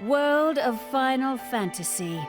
World of Final Fantasy.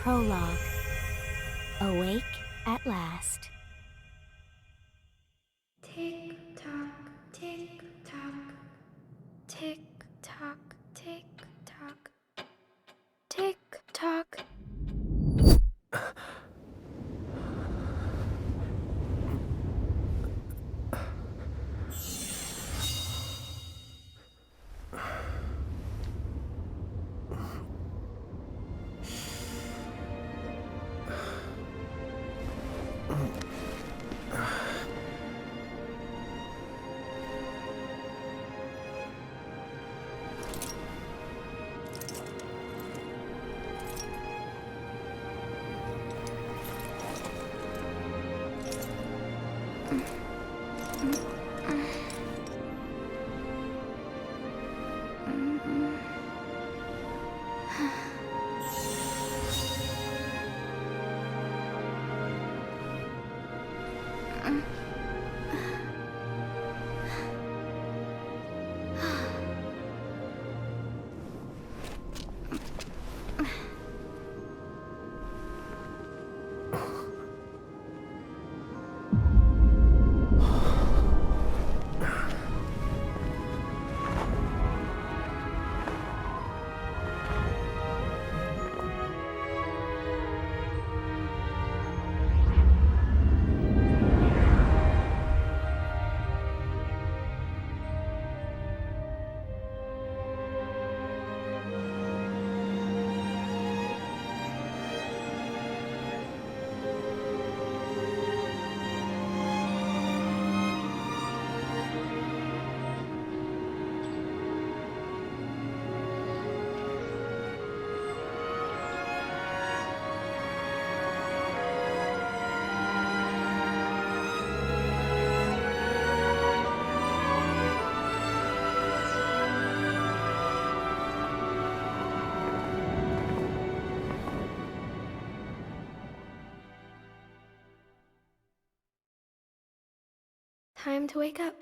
Prologue. Awake at last. Tick tock, tick tock, tick tock, tick tock, tick tock. Time to wake up.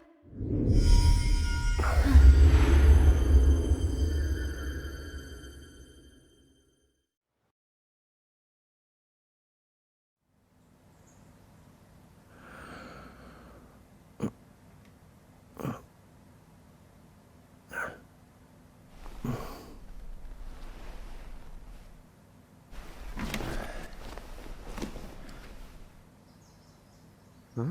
Huh?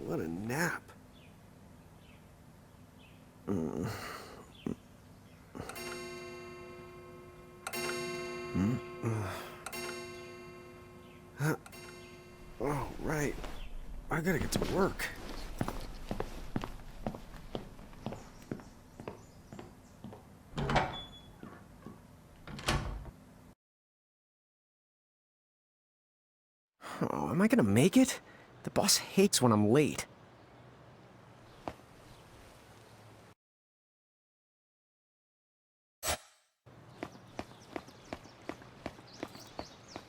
What a nap. Oh, right. I gotta get to work. Oh, am I gonna make it? The boss hates when I'm late.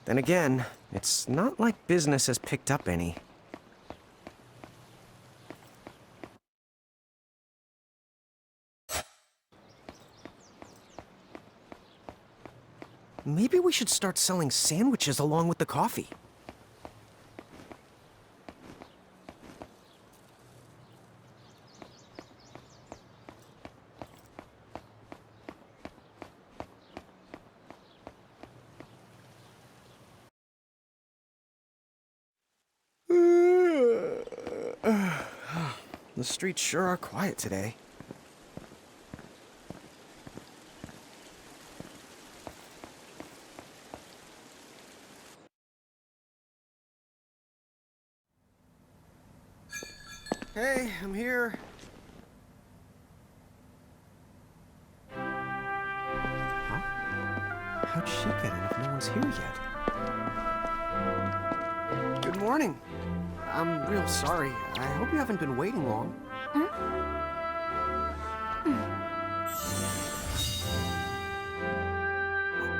Then again, it's not like business has picked up any. Maybe we should start selling sandwiches along with the coffee. The streets sure are quiet today. Hey, I'm here. Huh? How'd she get in if no one's here yet? Good morning. I'm real sorry. I hope you haven't been waiting long. Oh,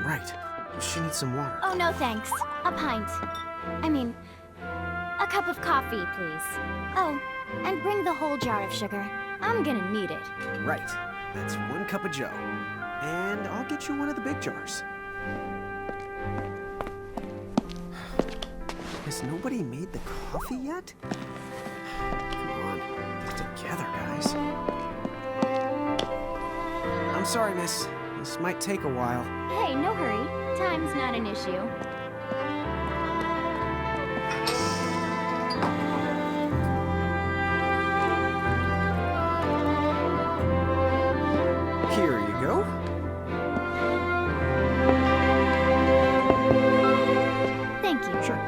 right. She needs some water. Oh, no thanks. A pint. I mean, a cup of coffee, please. Oh, and bring the whole jar of sugar. I'm gonna need it. Right. That's 1 cup of Joe. And I'll get you one of the big jars. Has nobody made the coffee yet? Come on, get together, guys. I'm sorry, miss. This might take a while. Hey, no hurry. Time's not an issue. Here you go. Thank you. Sure.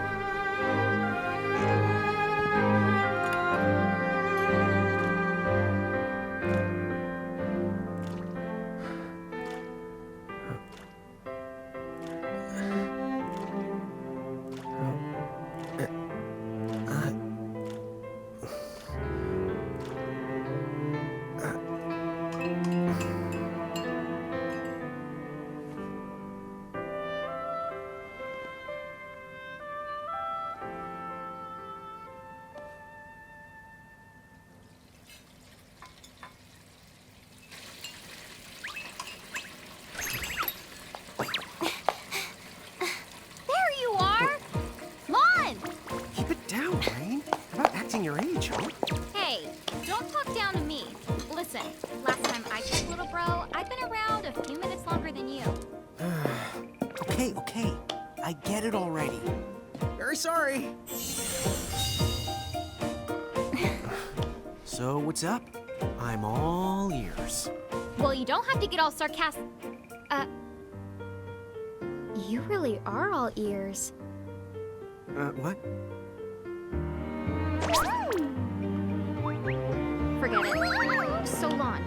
Your age, huh? Hey, don't talk down to me. Listen, last time I checked, little bro, I've been around a few minutes longer than you. Okay. I get it already. Very sorry. So, what's up? I'm all ears. Well, you don't have to get all sarcastic. You really are all ears. What? Forget it. So, Lon,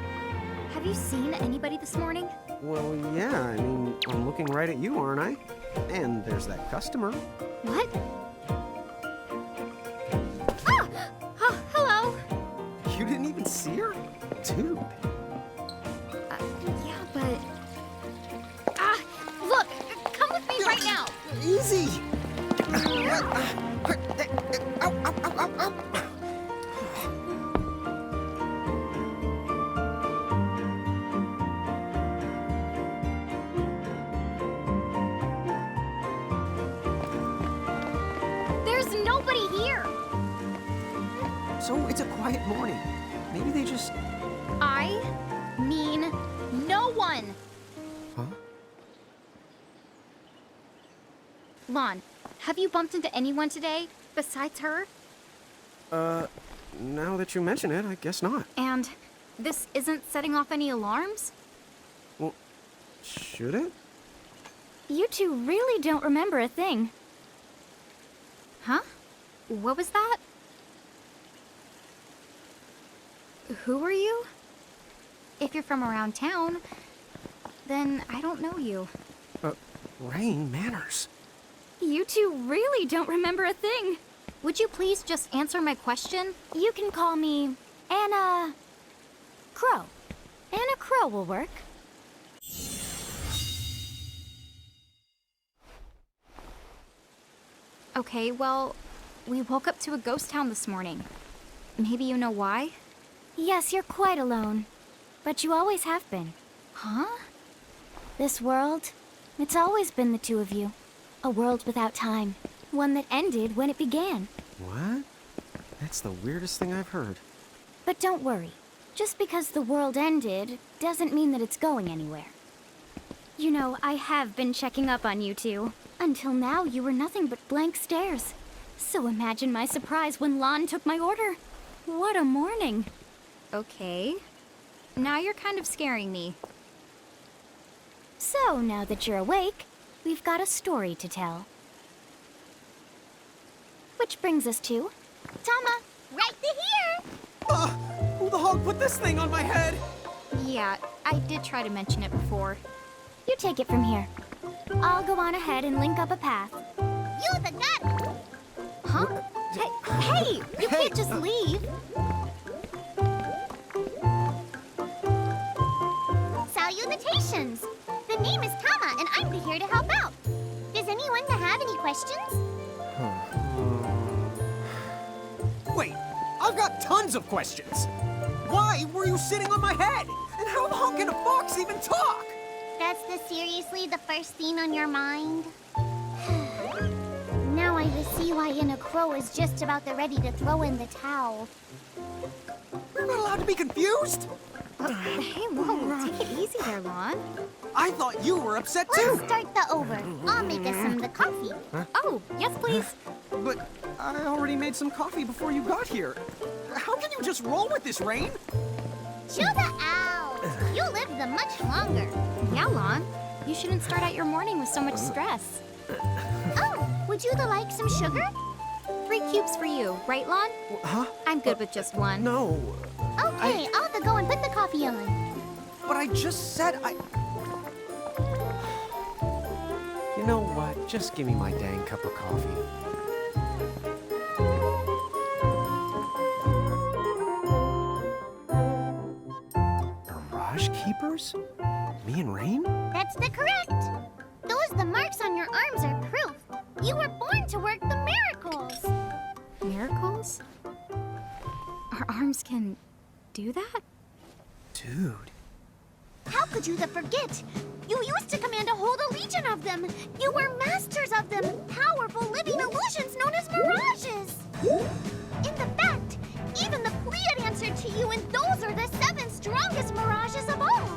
have you seen anybody this morning? Well, yeah, I mean, I'm looking right at you, aren't I? And there's that customer. What? Ah! Oh, hello. You didn't even see her? Dude. Yeah, but... look! Come with me right now! Easy! Ow, ow, ow, ow, ow. There's nobody here! So it's a quiet morning. Maybe they just... I mean no one! Huh? Lon, have you bumped into anyone today besides her? Now that you mention it, I guess not. And this isn't setting off any alarms? Well, should it? You two really don't remember a thing. Huh? What was that? Who are you? If you're from around town, then I don't know you. Rain manners. You two really don't remember a thing. Would you please just answer my question? You can call me Anna Crow. Anna Crow will work. Okay, well, we woke up to a ghost town this morning. Maybe you know why? Yes, you're quite alone. But you always have been. Huh? This world, it's always been the two of you. A world without time. One that ended when it began. What? That's the weirdest thing I've heard. But don't worry. Just because the world ended doesn't mean that it's going anywhere. You know, I have been checking up on you two. Until now, you were nothing but blank stares. So imagine my surprise when Lon took my order. What a morning. Okay. Now you're kind of scaring me. So, now that you're awake, we've got a story to tell. Which brings us to... Tama, right to here! Who the hog put this thing on my head? Yeah, I did try to mention it before. You take it from here. I'll go on ahead and link up a path. You the gut! Huh? Hey, you can't just leave. Salutations! The name is Tama, and I'm here to help out. Does anyone have any questions? Wait, I've got tons of questions. Why were you sitting on my head? And how the hell can a fox even talk? That's seriously the first thing on your mind? Now I see why Inna Crow is just about ready to throw in the towel. We're not allowed to be confused? Hey, whoa, take it easy there, Lon. I thought you were upset Let's too. start the over. I'll make us some of the coffee. Oh, yes, please. But I already made some coffee before you got here. How can you just roll with this, Rain? Chill the out. You lived the much longer. Yeah, Lon. You shouldn't start out your morning with so much stress. Oh, would you like some sugar? 3 cubes for you, right, Lon? Huh? I'm good with just one. No. Okay, I'll go and put the coffee on. But I just said I... You know what? Just give me my dang cup of coffee. Mirage Keepers? Me and Rain? That's the correct. The marks on your arms are proof. You were born to work the miracles. Miracles? Our arms can do that? Dude. How could you forget? You used to command a whole legion of them. You were masters of them, powerful living illusions known as mirages. In the fact, even the Pleiad answered to you, and those are the 7 strongest mirages of all.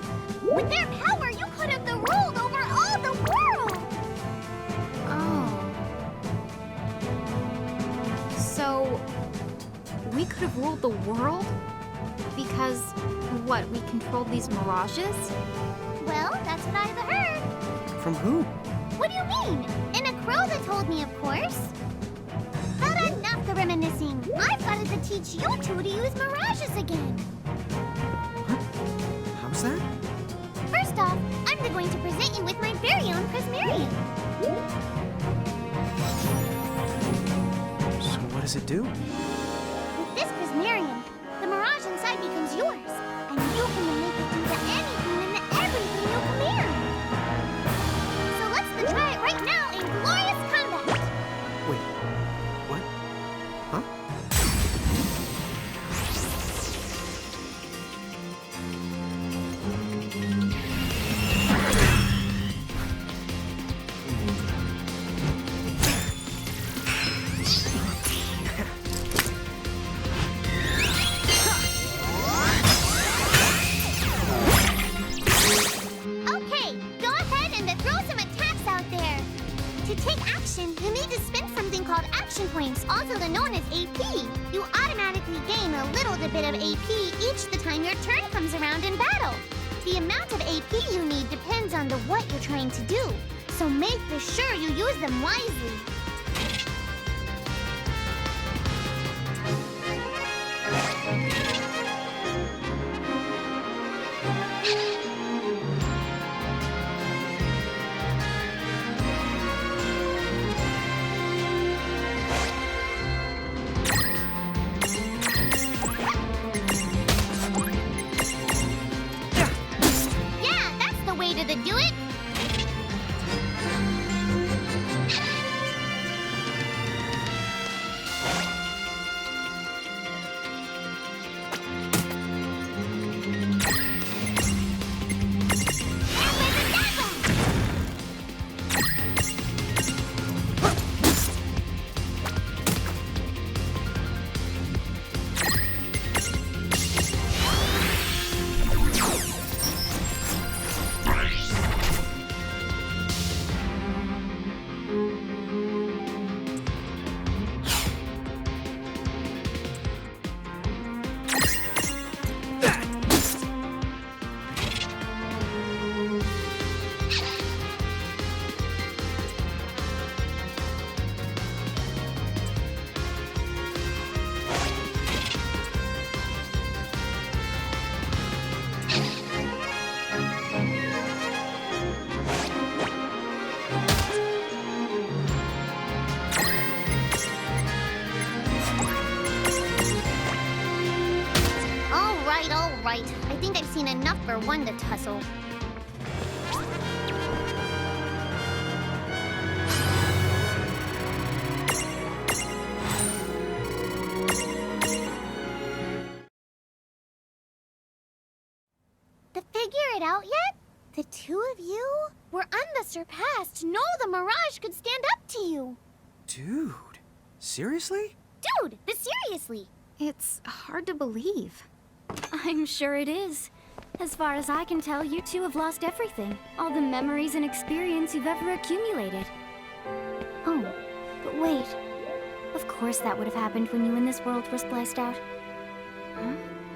With their power, you could have ruled over all the world. Oh. So, we could have ruled the world? Because, what, we controlled these mirages? Well, that's what I've heard. From who? What do you mean? In a crow that told me, of course. But enough the reminiscing. I've got to teach you two to use mirages again. How's that? First off, I'm going to present you with my very own Prismarium. So what does it do? With this Prismarium, the mirage inside becomes yours, and you can make it do anything and everything you command. So let's try it right now in glorious combat. Wait. What? Huh? Okay, go ahead and throw some attacks out there. To take action, you need to spend something called action points, also known as AP. You automatically gain a little bit of AP each the time your turn comes around in battle. The amount of AP you need depends on what you're trying to do, so make sure you use them wisely. Yeah, that's the way to do it. think I've seen enough for one to tussle. To figure it out yet? The two of you were unsurpassed. No, the Mirage could stand up to you. Dude, seriously? Dude, but seriously. It's hard to believe. I'm sure it is. As far as I can tell, you two have lost everything. All the memories and experience you've ever accumulated. Oh, but wait. Of course that would have happened when you and this world were spliced out. Huh?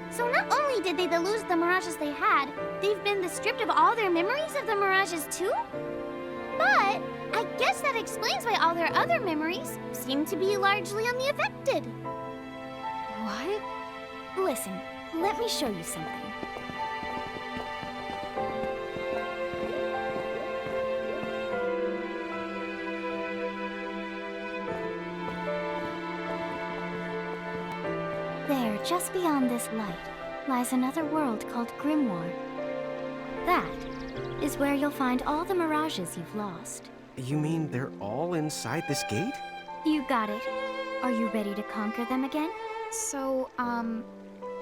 So not only did they lose the Mirages they had, they've been stripped of all their memories of the Mirages too? But I guess that explains why all their other memories seem to be largely unaffected. What? Listen, let me show you something. There, just beyond this light, lies another world called Grimoire. That is where you'll find all the Mirages you've lost. You mean they're all inside this gate? You got it. Are you ready to conquer them again? So,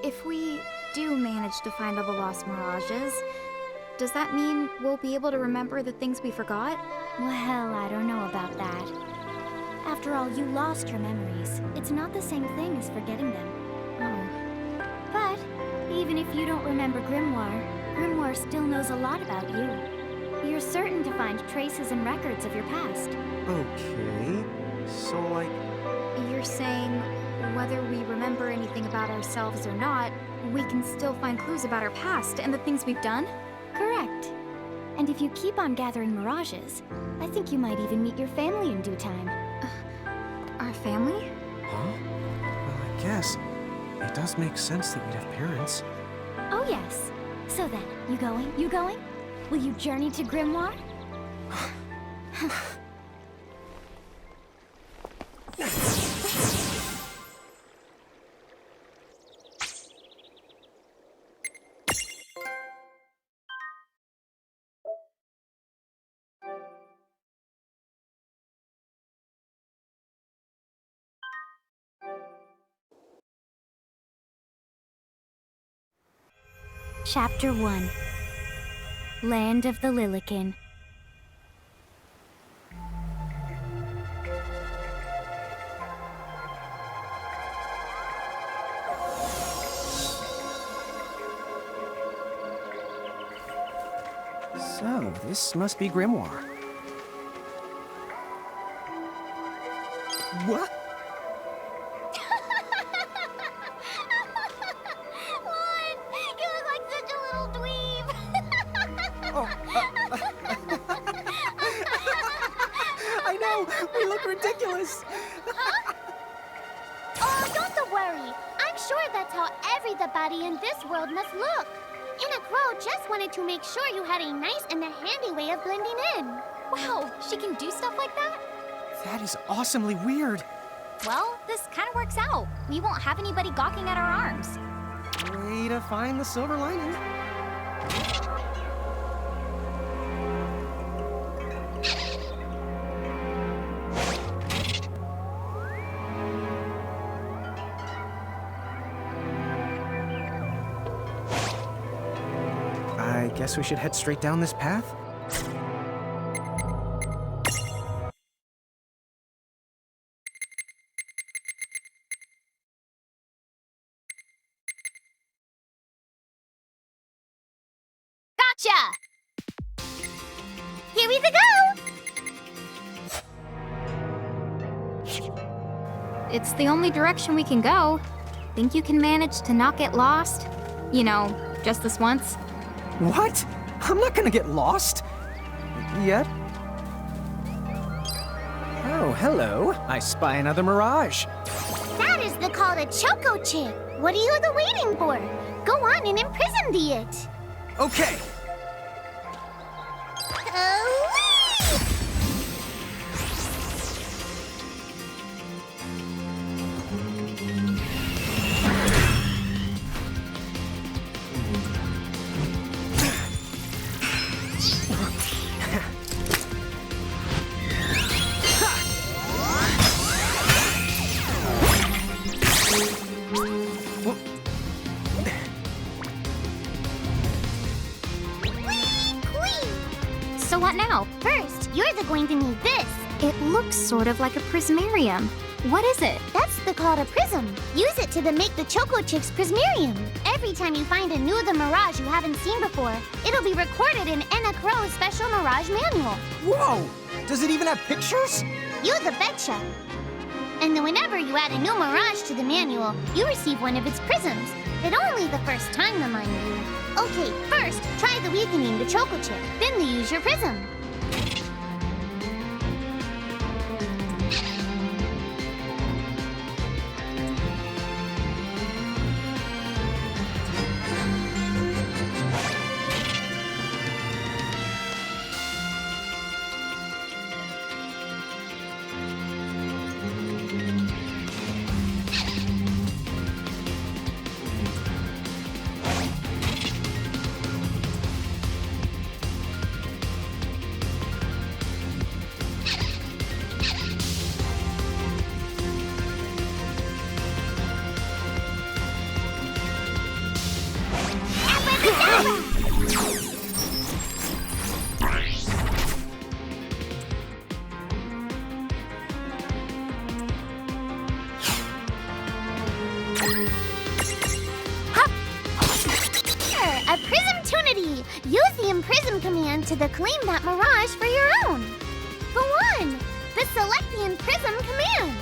if we do manage to find all the lost Mirages, does that mean we'll be able to remember the things we forgot? Well, I don't know about that. After all, you lost your memories. It's not the same thing as forgetting them. Oh. But even if you don't remember Grimoire, Grimoire still knows a lot about you. You're certain to find traces and records of your past. Okay, so like... You're saying whether we remember anything about ourselves or not, we can still find clues about our past and the things we've done? Correct. And if you keep on gathering Mirages, I think you might even meet your family in due time. Our family? Huh? Well, I guess it does make sense that we'd have parents. Oh yes. So then, you going? You going? Will you journey to Grimoire? Chapter 1. Land of the Lilican. So, this must be Grimoire. What? Juan, you look like such a little dweeb. Oh, I know! We look ridiculous! Oh, don't worry. I'm sure that's how everybody in this world must look. Inna Crow just wanted to make sure you had a nice and a handy way of blending in. Wow, she can do stuff like that? That is awesomely weird. Well, this kind of works out. We won't have anybody gawking at our arms. Way to find the silver lining. I guess we should head straight down this path? Gotcha! Here we go! It's the only direction we can go. Think you can manage to not get lost? You know, just this once? What? I'm not gonna get lost. Yet. Oh, hello. I spy another Mirage. That is the call to Choco Chick. What are you waiting for? Go on and imprison the it. Okay. going to need this. It looks sort of like a prismarium. What is it? That's called a prism. Use it to make the Choco Chick's prismarium. Every time you find a new The Mirage you haven't seen before, it'll be recorded in Enna Crow's special Mirage manual. Whoa! Does it even have pictures? You the betcha. And then whenever you add a new Mirage to the manual, you receive one of its prisms. But only the first time, mind you. Okay, first, try the weakening the Choco Chick. Then use your prism. A Prismtunity! Use the Imprism command to claim that Mirage for your own. For one, the Select the Imprism command.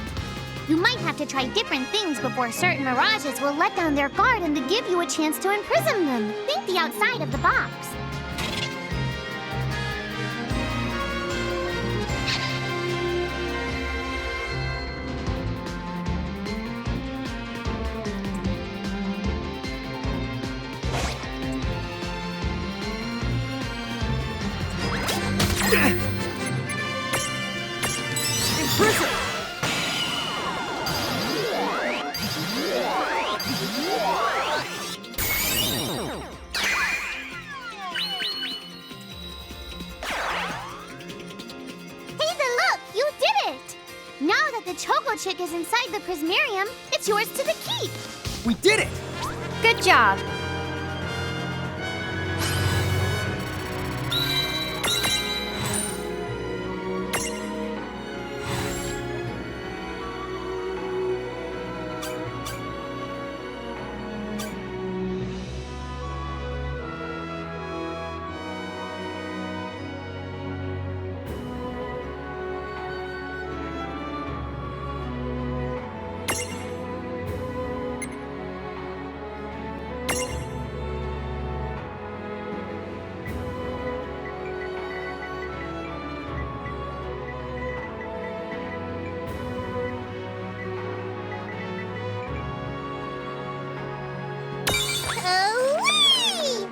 You might have to try different things before certain Mirages will let down their guard and to give you a chance to imprism them. Think the outside of the box. Imprison! Now that the Choco Chick is inside the Prismarium, it's yours to the keep. We did it! Good job. Whee!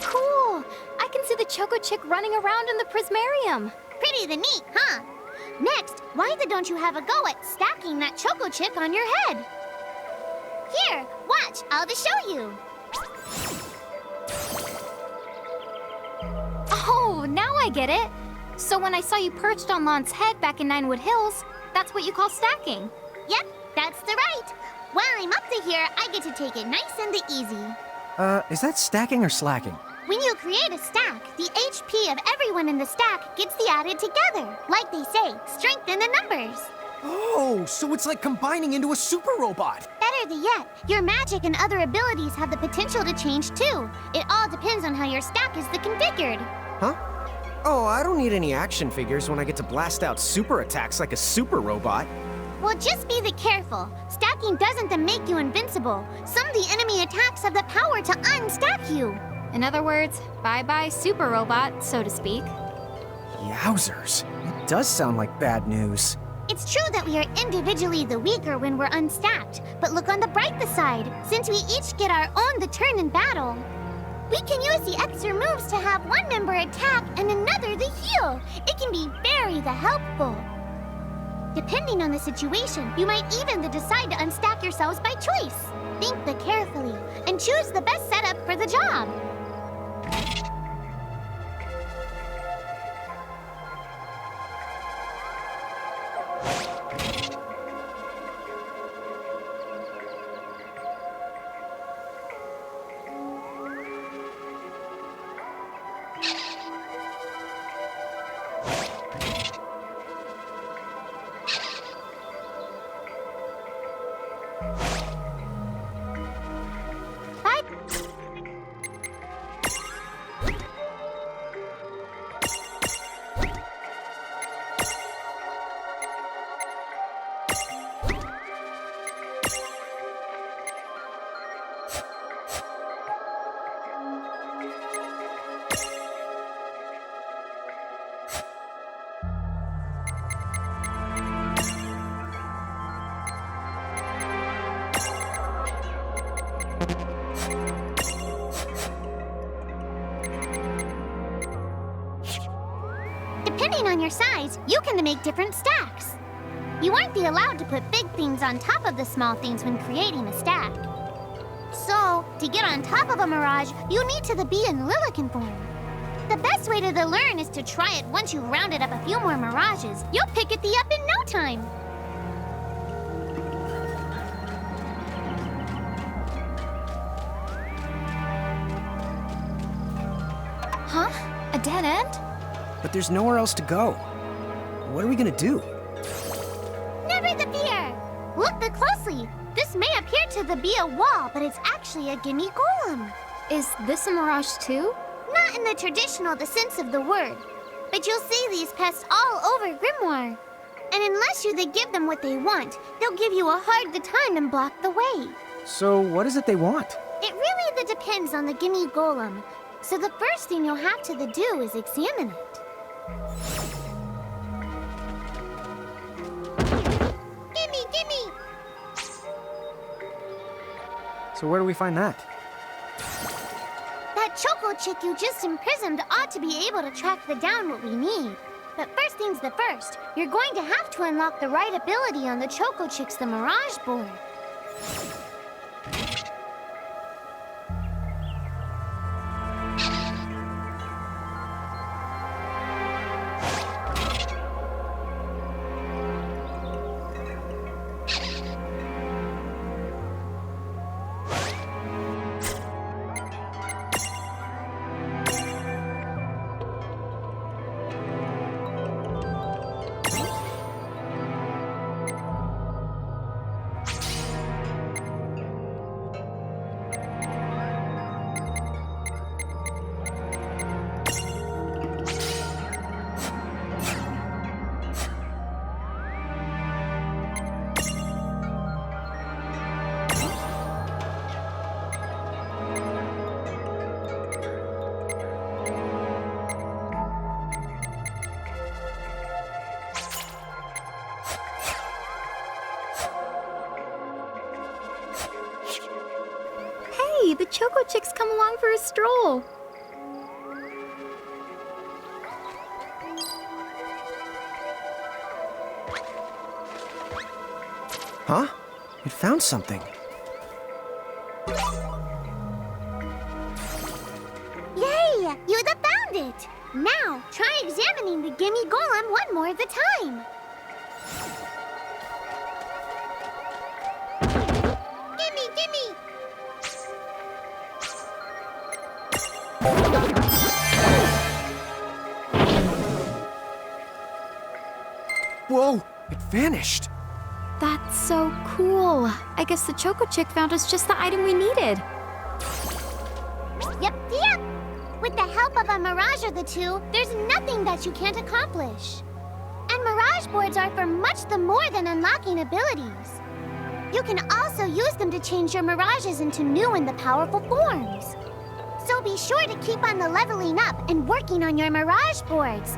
Cool. I can see the Choco Chick running around in the Prismarium. Pretty the neat, huh? Next, why don't you have a go at stacking that Choco Chick on your head? Here, watch, I'll just show you. Oh, now I get it. So when I saw you perched on Lon's head back in Ninewood Hills, that's what you call stacking. Yep, that's the right. While I'm up to here, I get to take it nice and easy. Is that stacking or slacking? When you create a stack, the HP of everyone in the stack gets added together. Like they say, strengthen the numbers. Oh, so it's like combining into a super robot. Better yet, your magic and other abilities have the potential to change too. It all depends on how your stack is configured. Huh? Oh, I don't need any action figures when I get to blast out super attacks like a super robot. Well, just be careful. Stacking doesn't make you invincible. Some of the enemy attacks have the power to unstack you. In other words, bye-bye super robot, so to speak. Yowzers. It does sound like bad news. It's true that we are individually the weaker when we're unstacked, but look on the bright side. Since we each get our own turn in battle, we can use the extra moves to have one member attack and another heal. It can be very helpful. Depending on the situation, you might even decide to unstack yourselves by choice. Think carefully and choose the best setup for the job. Depending on your size, you can make different stacks. You aren't allowed to put big things on top of the small things when creating a stack. So, to get on top of a mirage, you need to be in Lilican form. The best way to learn is to try it once you've rounded up a few more mirages. You'll pick it up in no time. Huh? A dead end? But there's nowhere else to go. What are we gonna do? Never the fear! Look closely. This may appear to be a wall, but it's actually a gimme golem. Is this a mirage too? Not in the traditional sense of the word, but you'll see these pests all over Grimoire. And unless you give them what they want, they'll give you a hard time and block the way. So what is it they want? It really depends on the gimme golem. So the first thing you'll have to do is examine it. Gimme! So where do we find that? That choco chick you just imprisoned ought to be able to track down what we need. But first things first, you're going to have to unlock the right ability on the choco chick's Mirage board. Hey, the Choco Chick's come along for a stroll. Huh? It found something. Yay! You found it! Now, try examining the gimme golem one more at a time. Gimme! Whoa! It vanished! That's so cool. I guess the Choco Chick found us just the item we needed. Yep. With the help of a Mirage or the two, there's nothing that you can't accomplish. And Mirage boards are for much more than unlocking abilities. You can also use them to change your Mirages into new and powerful forms. So be sure to keep on leveling up and working on your Mirage boards.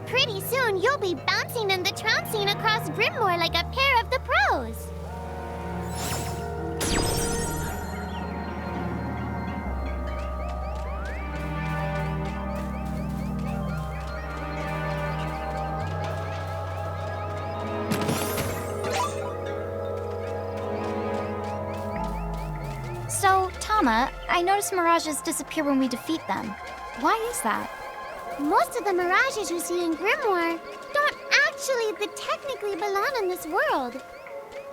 Pretty soon, you'll be bouncing and trouncing across Grimoire like a pair of the pros. So, Tama, I noticed mirages disappear when we defeat them. Why is that? Most of the Mirages you see in Grimoire don't actually technically belong in this world.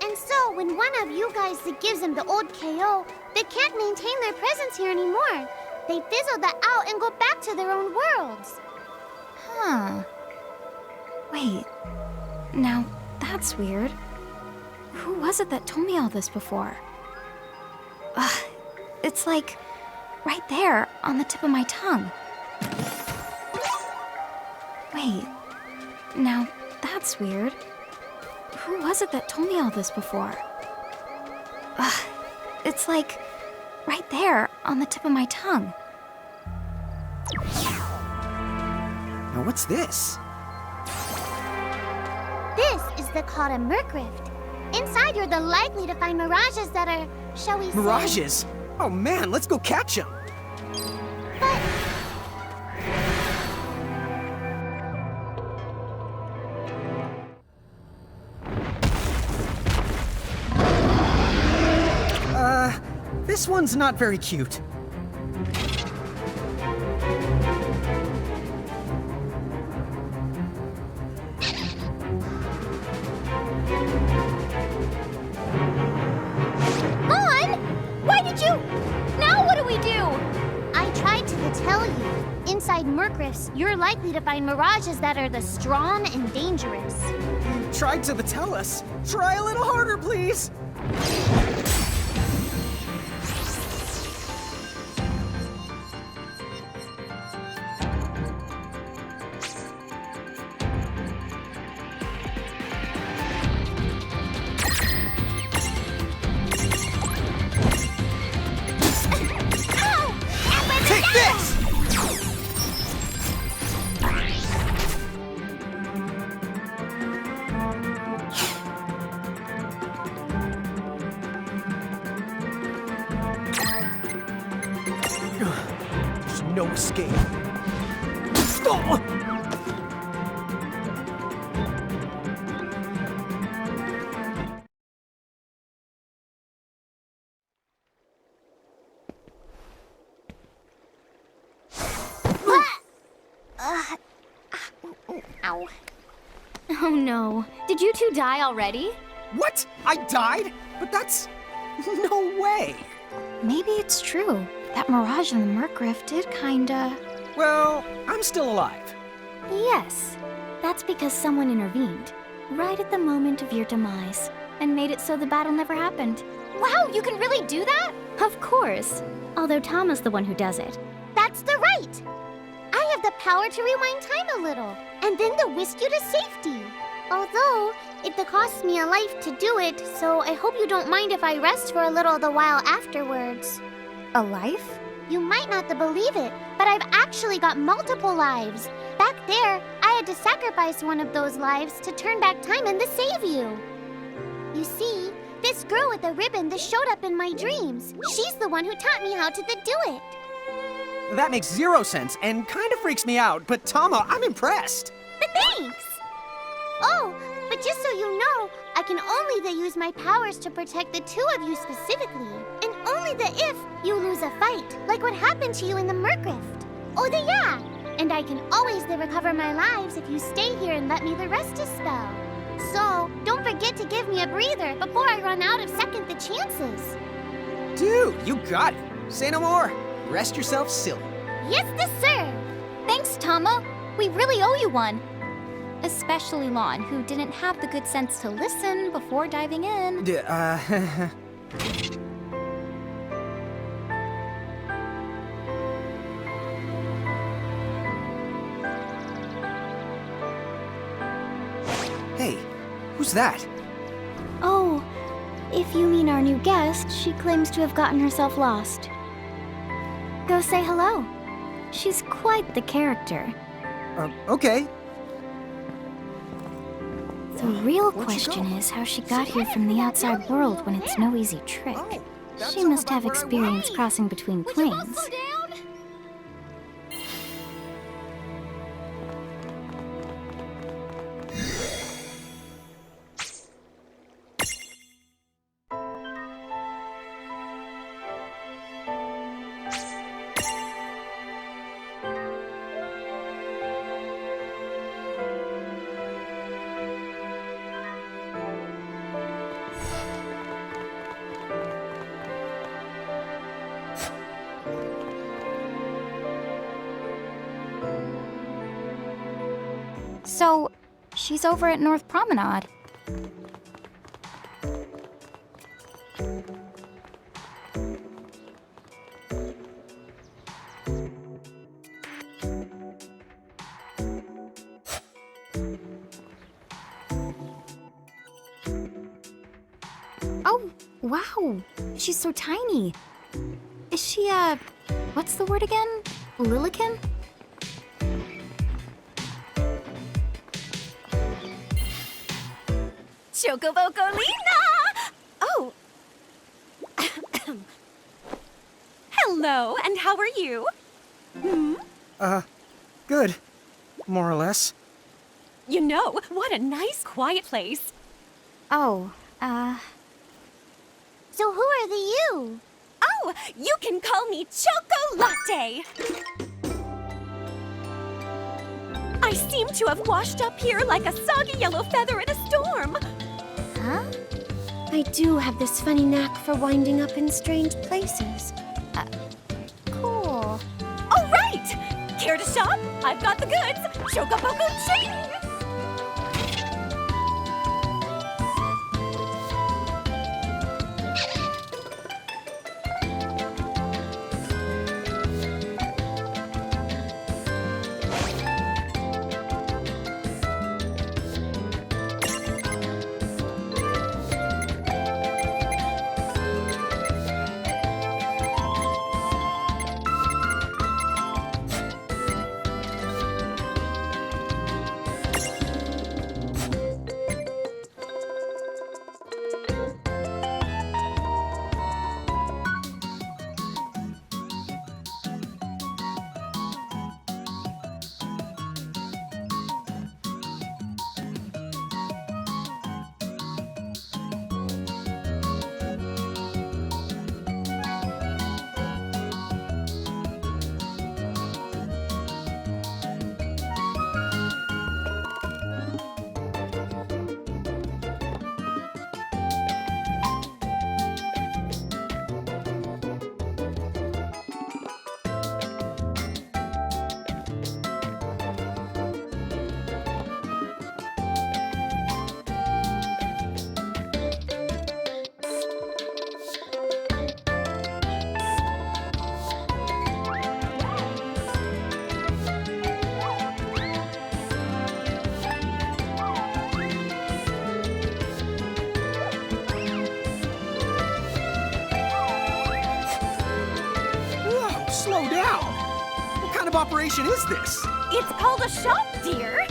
And so, when one of you guys gives them the old KO, they can't maintain their presence here anymore. They fizzle out and go back to their own worlds. Huh. Wait. Now, that's weird. Who was it that told me all this before? It's like right there on the tip of my tongue. Wait. Now, that's weird. Who was it that told me all this before? It's like right there on the tip of my tongue. Now what's this? This is called a Merc Rift. Inside, you're likely to find Mirages that are, shall we say... Mirages? Oh man, let's go catch them! But... This one's not very cute. Why did you... Now what do we do? I tried to tell you. Inside Murkrifts, you're likely to find mirages that are the strong and dangerous. You tried to tell us. Try a little harder, please. Take this! There's no escape. Oh! Ow. Oh no. Did you two die already? What? I died? But that's... no way. Maybe it's true. That mirage in the Murkrift did kinda... Well, I'm still alive. Yes. That's because someone intervened. Right at the moment of your demise. And made it so the battle never happened. Wow, you can really do that? Of course. Although Tama's the one who does it. That's the right. I have the power to rewind time a little, and then to whisk you to safety. Although, it costs me a life to do it, so I hope you don't mind if I rest for a little the while afterwards. A life? You might not believe it, but I've actually got multiple lives. Back there, I had to sacrifice one of those lives to turn back time and to save you. You see, this girl with the ribbon that showed up in my dreams, she's the one who taught me how to do it. That makes zero sense and kind of freaks me out, but Tama, I'm impressed. Thanks! Oh, but just so you know, I can only use my powers to protect the two of you specifically. And only if you lose a fight, like what happened to you in the Murkrift. Oh, yeah! And I can always recover my lives if you stay here and let me rest a spell. So, don't forget to give me a breather before I run out of second the chances. Dude, you got it. Say no more. Rest yourself silly. Yes, sir! Thanks, Tama. We really owe you one. Especially Lon, who didn't have the good sense to listen before diving in. Hey, who's that? Oh, if you mean our new guest, she claims to have gotten herself lost. Go say hello. She's quite the character. Okay. The real Where'd she question go? is how she got here from the outside world when it's no easy trick. Oh, that's She over must by have where I experience was. crossing between planes. So, she's over at North Promenade. Oh, wow. She's so tiny. Is she, what's the word again? Lilican? Chocobocolina! Oh. Hello, and how are you? Good. More or less. You know, what a nice, quiet place. Oh, So who are the you? Oh, you can call me Choco Latte. I seem to have washed up here like a soggy yellow feather in a storm. Huh? I do have this funny knack for winding up in strange places. Cool. All right! Care to shop? I've got the goods. Choco Poco Ching! Slow down! What kind of operation is this? It's called a shop, dear.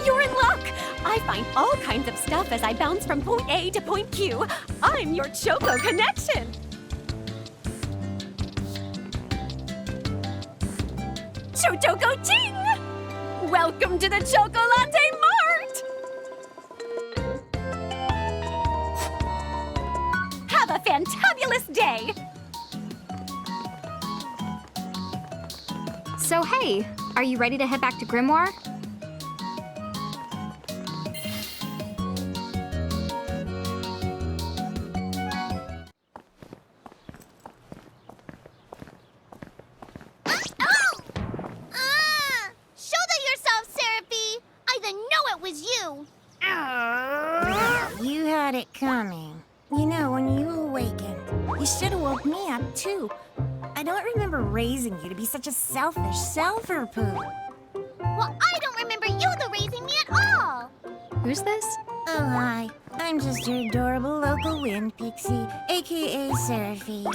You're in luck. I find all kinds of stuff as I bounce from point A to point Q. I'm your Choco connection. Choco Ching! Welcome to the Choco Latte Mart! Have a fantabulous day! So hey, are you ready to head back to Grimoire? Shoulder yourself, Seraphie! I didn't know it was you! You had it coming. You know, when you awakened, you should have woke me up, too. I don't remember raising you to be such a selfish self-poo. Well, I don't remember you raising me at all! Who's this? Oh, hi. I'm just your adorable local wind pixie, aka Seraphie.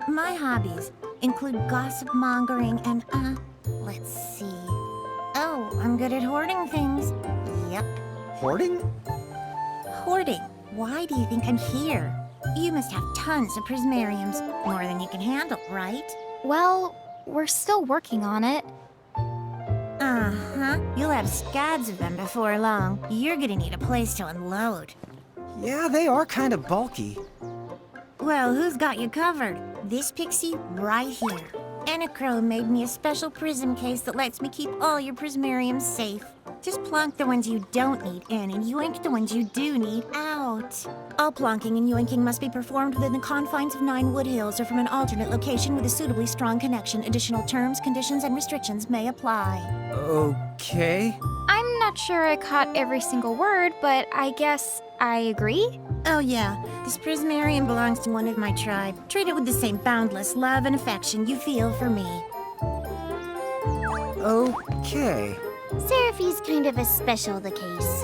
My hobbies include gossip mongering and, let's see. Oh, I'm good at hoarding things. Yep. Hoarding? Hoarding. Why do you think I'm here? You must have tons of prismariums, more than you can handle, right? Well, we're still working on it. Uh-huh. You'll have scads of them before long. You're gonna need a place to unload. Yeah, they are kind of bulky. Well, who's got you covered? This pixie right here. Enachrome made me a special prism case that lets me keep all your prismariums safe. Just plonk the ones you don't need in and yoink the ones you do need out. All plonking and yoinking must be performed within the confines of 9 Wood Hills or from an alternate location with a suitably strong connection. Additional terms, conditions, and restrictions may apply. Okay. I'm not sure I caught every single word, but I guess I agree. Oh yeah, this prismarium belongs to one of my tribe. Treat it with the same boundless love and affection you feel for me. Okay. Seraphie's kind of a special the case.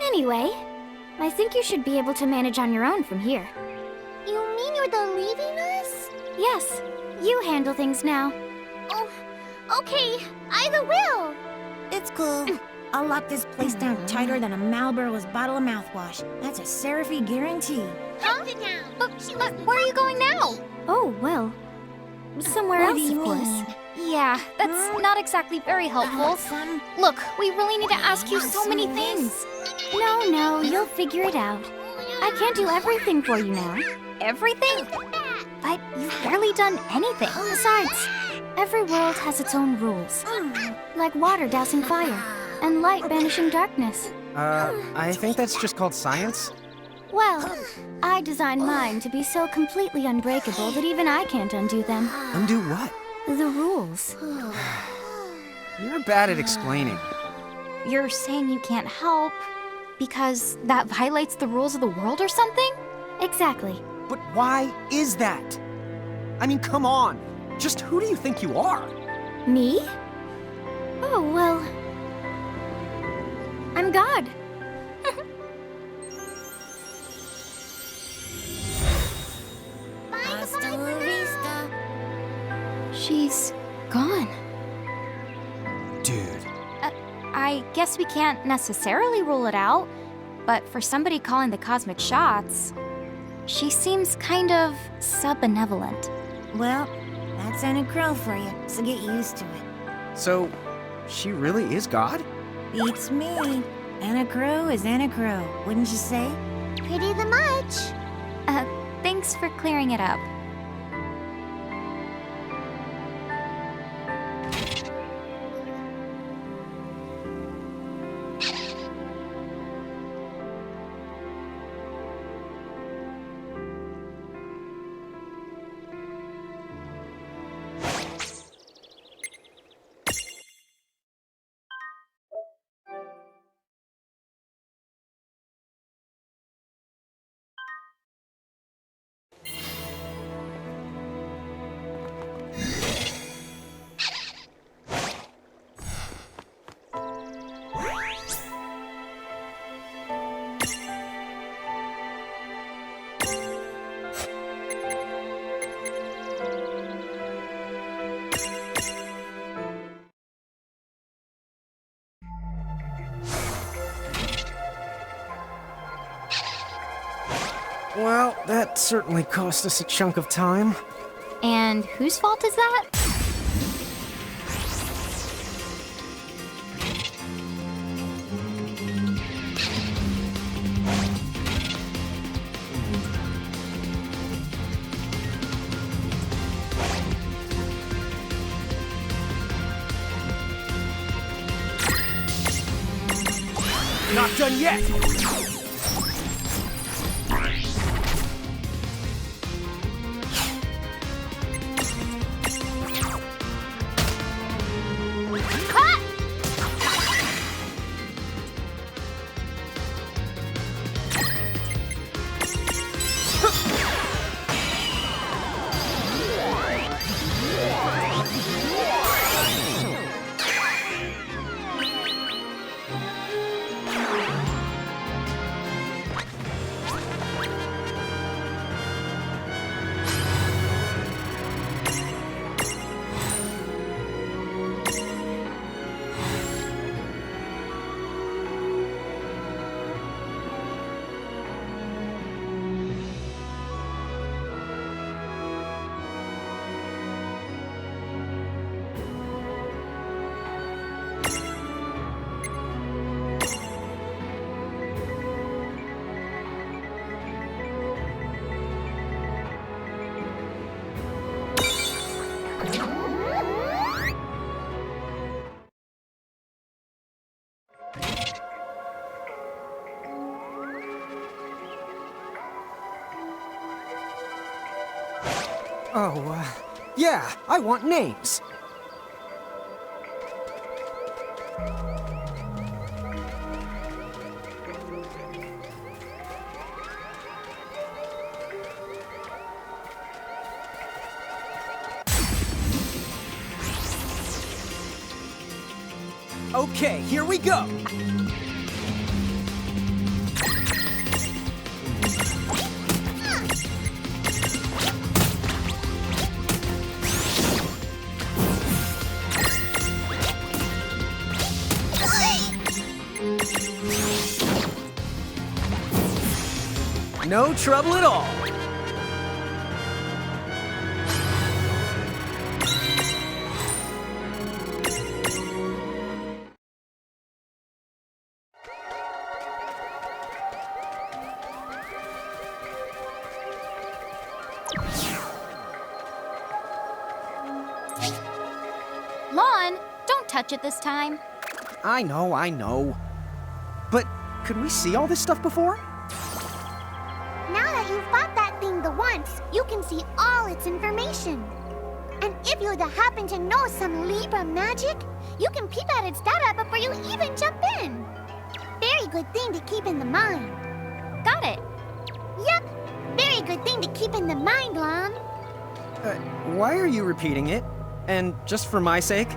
Anyway, I think you should be able to manage on your own from here. You mean you're the leaving us? Yes, you handle things now. Oh, okay. Either will. It's cool. I'll lock this place down tighter than a Marlboro's bottle of mouthwash. That's a Seraphy guarantee. Huh? Sit down. But where are you going now? Oh, well, somewhere What else, do you of course. mean? Yeah, that's not exactly very helpful. Some Look, we really need to ask you so many things. No, you'll figure it out. I can't do everything for you now. Everything? But you've barely done anything. Besides, every world has its own rules. Like water dousing fire, and light banishing darkness. I think that's just called science. Well, I designed mine to be so completely unbreakable that even I can't undo them. Undo what? The rules. You're bad at explaining. You're saying you can't help because that violates the rules of the world or something? Exactly. But why is that? I mean, come on. Just who do you think you are? Me? Oh, well... I'm God. hasta la vista. She's gone. Dude. I guess we can't necessarily rule it out, but for somebody calling the cosmic shots, she seems kind of sub-benevolent. Well, that's Anna Crow for you, so get used to it. So, she really is God? Beats me. Anna Crow is Anna Crow, wouldn't you say? Pretty the much. Thanks for clearing it up. Well, that certainly cost us a chunk of time. And whose fault is that? Not done yet! Oh, yeah, I want names. Okay, here we go! No trouble at all! Lon, don't touch it this time. I know. But could we see all this stuff before? Now that you've fought that thing the once, you can see all its information. And if you happen to know some Libra magic, you can peep at its data before you even jump in. Very good thing to keep in the mind. Got it. Yep, very good thing to keep in the mind, Lon. Why are you repeating it? And just for my sake?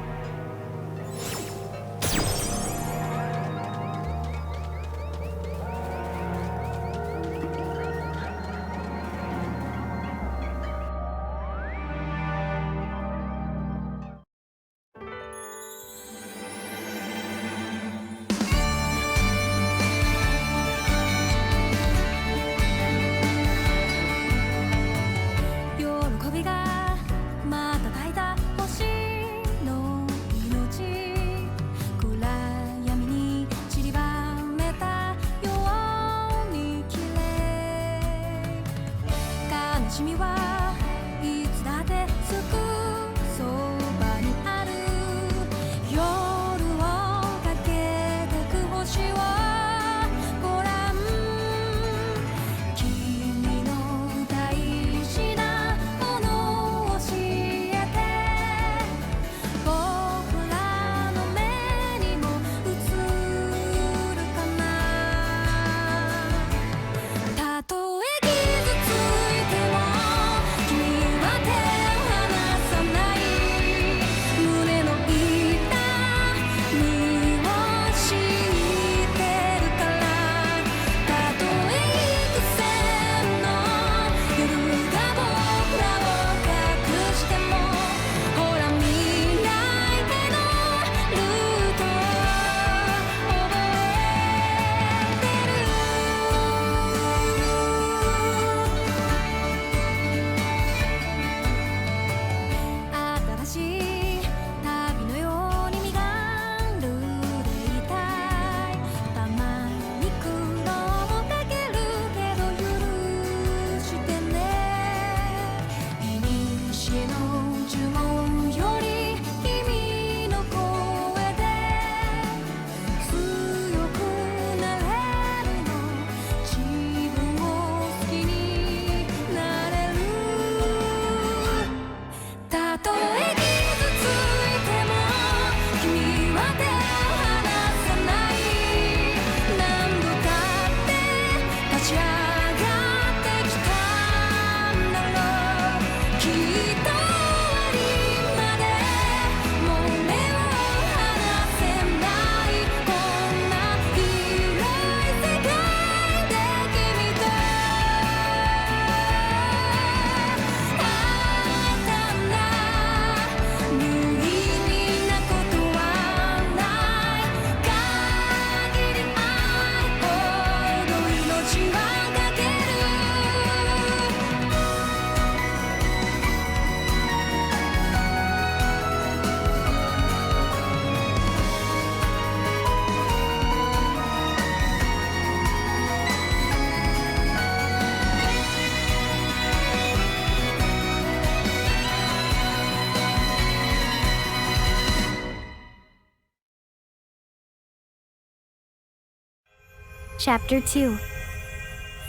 Chapter 2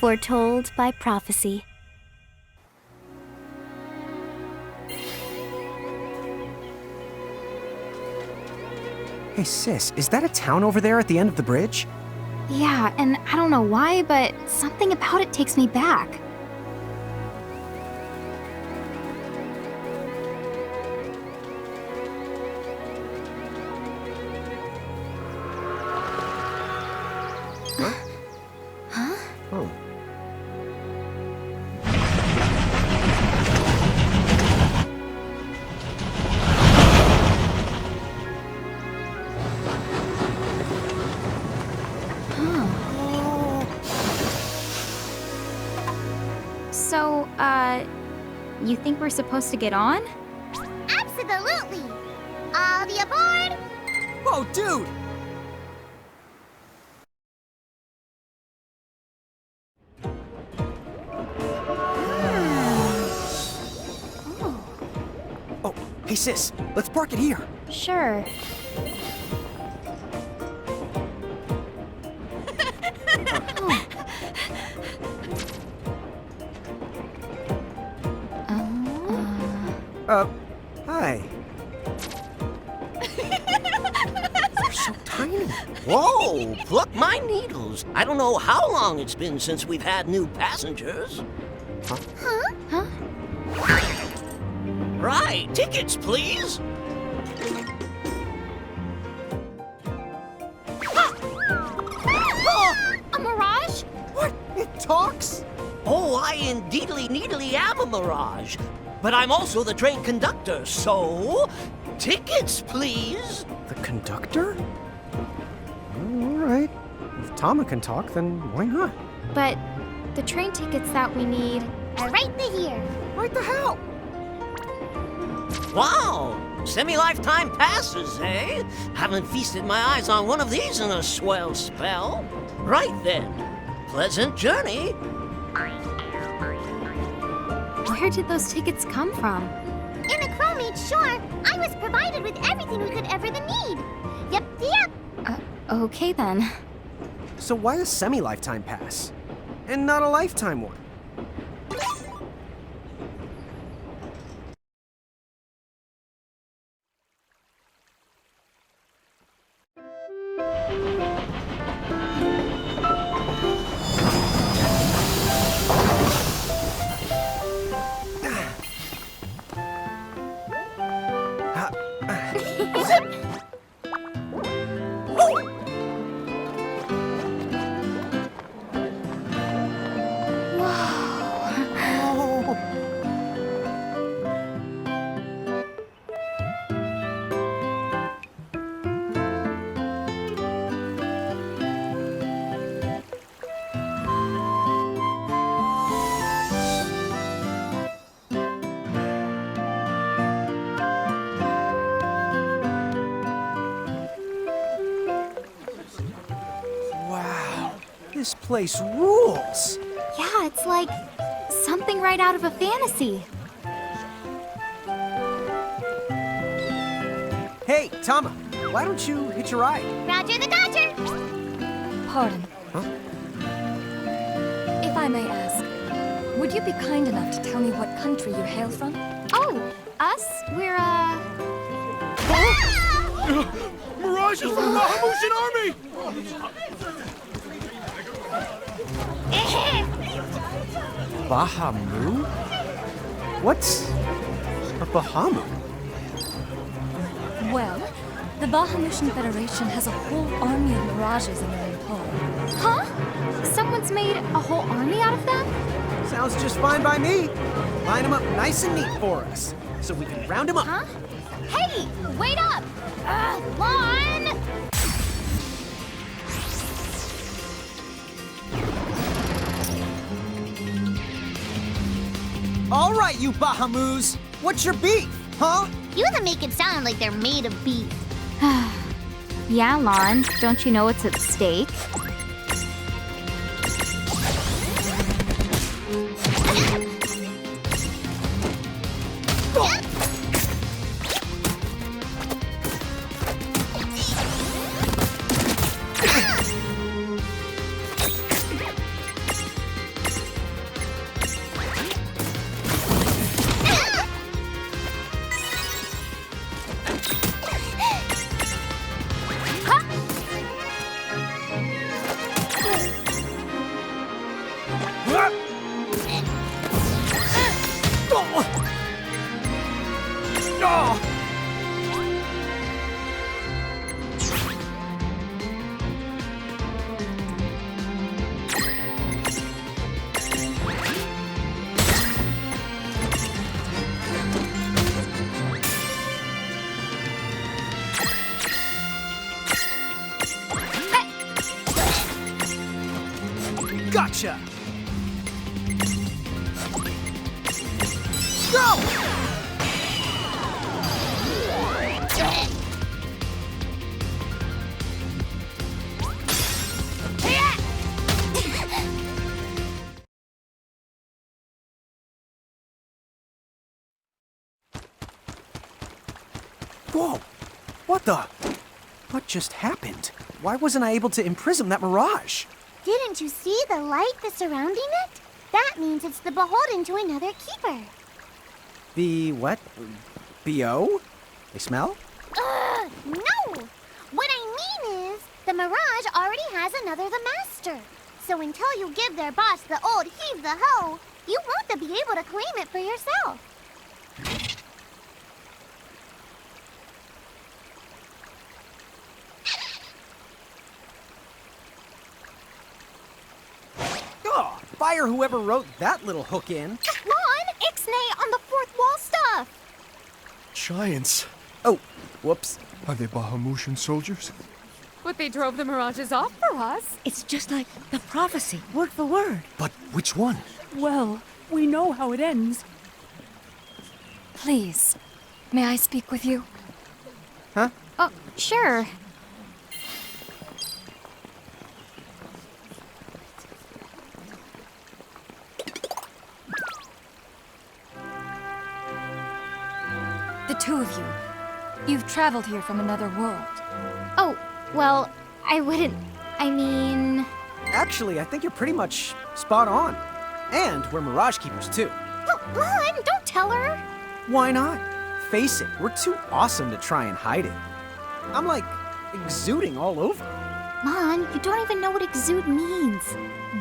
Foretold by Prophecy. Hey, sis, is that a town over there at the end of the bridge? Yeah, and I don't know why, but something about it takes me back. Oh. So, you think we're supposed to get on? Absolutely! All the aboard! Whoa, dude! Oh, hey sis, let's park it here. Sure. Hi. They're so tiny. Whoa, pluck my needles. I don't know how long it's been since we've had new passengers. Huh? Right, tickets, please. A mirage? What? It talks? Oh, I indeedly needly am a mirage. But I'm also the train conductor, so tickets, please. The conductor? All right. If Tama can talk, then why not? But the train tickets that we need. Are right here. Right the hell? Wow, semi-lifetime passes, eh? Haven't feasted my eyes on one of these in a swell spell. Right then, pleasant journey. Where did those tickets come from? In the crewmate shore, I was provided with everything we could ever need. Yep. Okay then. So why a semi-lifetime pass? And not a lifetime one? Wow, this place rules! Yeah, it's like something right out of a fantasy. Hey, Tama, why don't you hitch a ride? Roger the Dodger. Pardon. Huh? If I may ask, would you be kind enough to tell me what country you hail from? Oh, us? We're, Mirage is from the Bahamutian army! Bahamu? What's a Bahamu? Well, the Bahamutian Federation has a whole army of mirages in their employ. huh? Someone's made a whole army out of them? Sounds just fine by me. Line them up nice and neat for us, so we can round them up. Huh? Hey, wait up! Lon! All right, you Bahamus! What's your beef, huh? You them make it sound like they're made of beef. Yeah, Lon, don't you know what's at stake? Gotcha! Go! Whoa! What the? What just happened? Why wasn't I able to imprison that mirage? Didn't you see the light that's surrounding it? That means it's the beholden to another keeper. The what? B.O.? They smell? No! What I mean is, the mirage already has another the master. So until you give their boss the old heave the ho, you won't be able to claim it for yourself. Oh, fire whoever wrote that little hook in. Ron, Ixnay on the fourth wall stuff. Giants. Oh, whoops. Are they Bahamutian soldiers? But they drove the mirages off for us. It's just like the prophecy, word for word. But which one? Well, we know how it ends. Please, may I speak with you? Huh? Oh, sure. The two of you. You've traveled here from another world. Oh, well, I wouldn't. I mean. Actually, I think you're pretty much spot on. And we're Mirage Keepers, too. Oh, Ron, don't tell her. Why not? Face it, we're too awesome to try and hide it. I'm like exuding all over. Mon, you don't even know what exude means.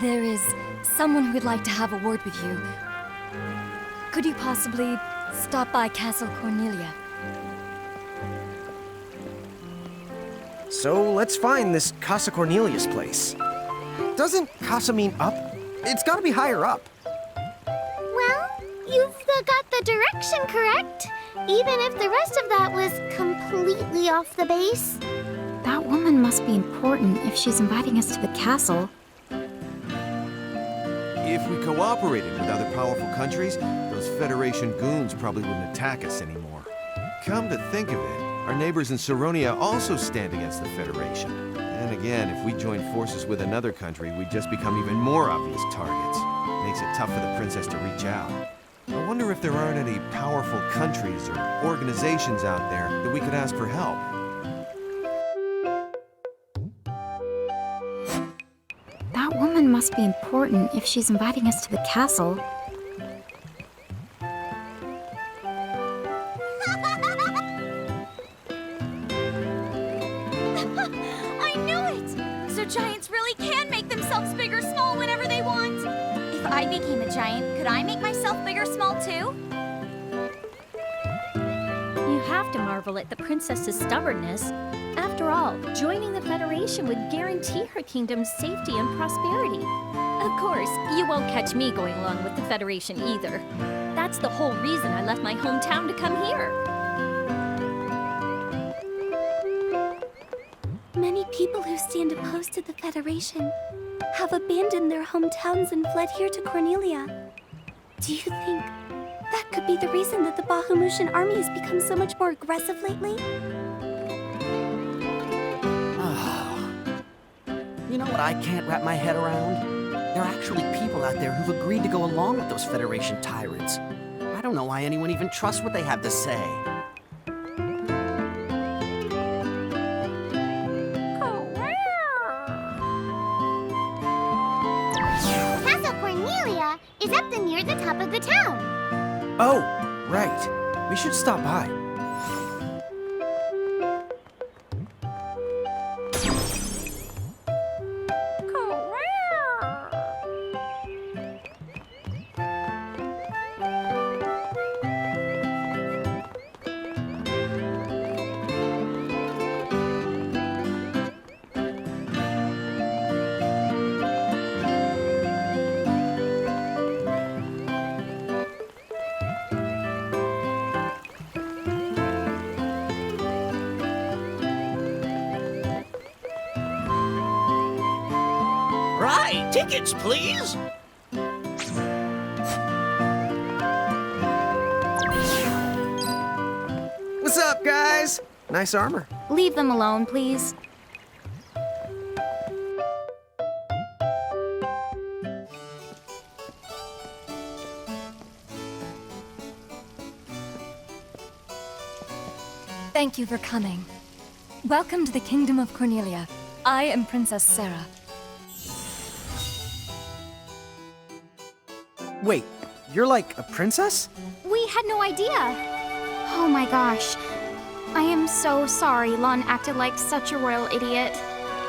There is someone who would like to have a word with you. Could you possibly stop by Castle Cornelia? So let's find this Casa Cornelius place. Doesn't Casa mean up? It's gotta be higher up. Well, you've got the direction correct, even if the rest of that was completely off the base. That woman must be important if she's inviting us to the castle. If we cooperated with other powerful countries, those Federation goons probably wouldn't attack us anymore. Come to think of it, our neighbors in Saronia also stand against the Federation. And again, if we join forces with another country, we'd just become even more obvious targets. Makes it tough for the princess to reach out. I wonder if there aren't any powerful countries or organizations out there that we could ask for help. That woman must be important if she's inviting us to the castle. I knew it! So giants really can make themselves big or small whenever they want. If I became a giant, could I make myself big or small too? You have to marvel at the princess's stubbornness. After all, joining the Federation would guarantee her kingdom's safety and prosperity. Of course, you won't catch me going along with the Federation either. That's the whole reason I left my hometown to come here. Many people who stand opposed to the Federation have abandoned their hometowns and fled here to Cornelia. Do you think that could be the reason that the Bahamutian army has become so much more aggressive lately? You know what I can't wrap my head around? There are actually people out there who've agreed to go along with those Federation tyrants. I don't know why anyone even trusts what they have to say. Castle Cornelia is up near the top of the town. Oh, right. We should stop by. right. Tickets, please. What's up, guys? Nice armor. Leave them alone, please. Thank you for coming. Welcome to the Kingdom of Cornelia. I am Princess Sarah. Wait, you're like a princess? We had no idea. Oh my gosh. I am so sorry Lon acted like such a royal idiot.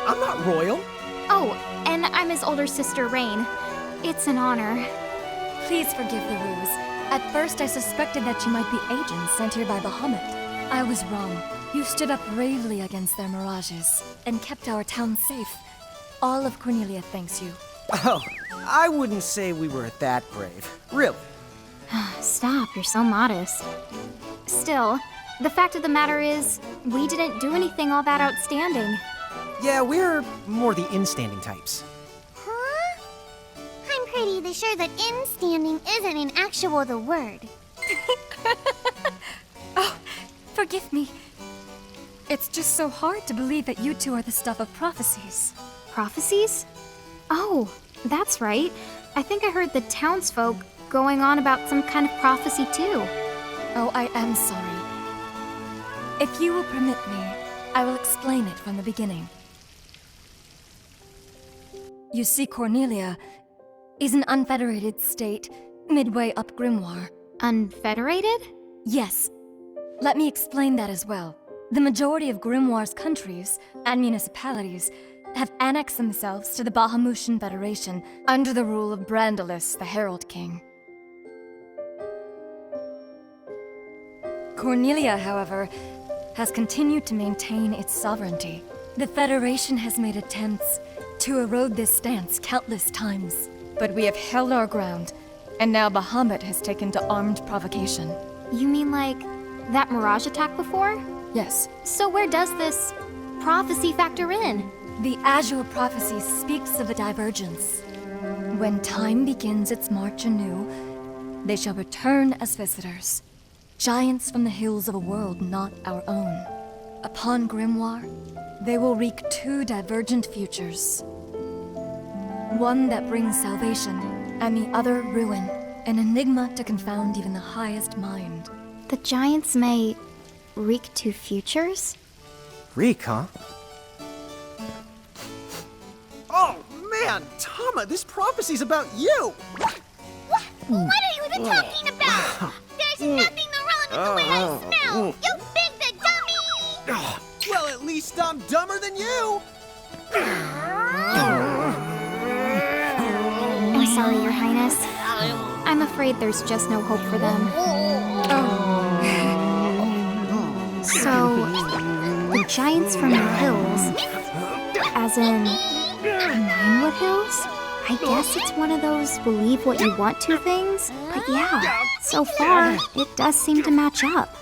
I'm not royal. Oh, and I'm his older sister, Rain. It's an honor. Please forgive the ruse. At first I suspected that you might be agents sent here by Bahamut. I was wrong. You stood up bravely against their mirages and kept our town safe. All of Cornelia thanks you. Oh, I wouldn't say we were that brave. Really. Stop, you're so modest. Still, the fact of the matter is, we didn't do anything all that outstanding. Yeah, we're more the in-standing types. Huh? I'm pretty sure that in-standing isn't an actual the word. Oh, forgive me. It's just so hard to believe that you two are the stuff of prophecies. Prophecies? Oh, that's right. I think I heard the townsfolk going on about some kind of prophecy too. Oh, I am sorry. If you will permit me, I will explain it from the beginning. You see, Cornelia is an unfederated state midway up Grimoire. Unfederated? Yes. Let me explain that as well. The majority of Grimoire's countries and municipalities have annexed themselves to the Bahamutian Federation under the rule of Brandalus, the Herald King. Cornelia, however, has continued to maintain its sovereignty. The Federation has made attempts to erode this stance countless times, but we have held our ground, and now Bahamut has taken to armed provocation. You mean like that mirage attack before? Yes. So where does this prophecy factor in? The Azure prophecy speaks of a divergence. When time begins its march anew, they shall return as visitors, giants from the hills of a world not our own. Upon Grimoire, they will wreak two divergent futures. One that brings salvation, and the other ruin, an enigma to confound even the highest mind. The giants may wreak two futures? Reek, huh? Oh, man! Tama, this prophecy's about you! What are you even talking about? There's nothing wrong with the way I smell! You big dummy! Well, at least I'm dumber than you! I'm sorry, Your Highness. I'm afraid there's just no hope for them. So, the giants from the hills, as in Ninewood Hills? I guess it's one of those believe what you want to things. But yeah, so far, it does seem to match up.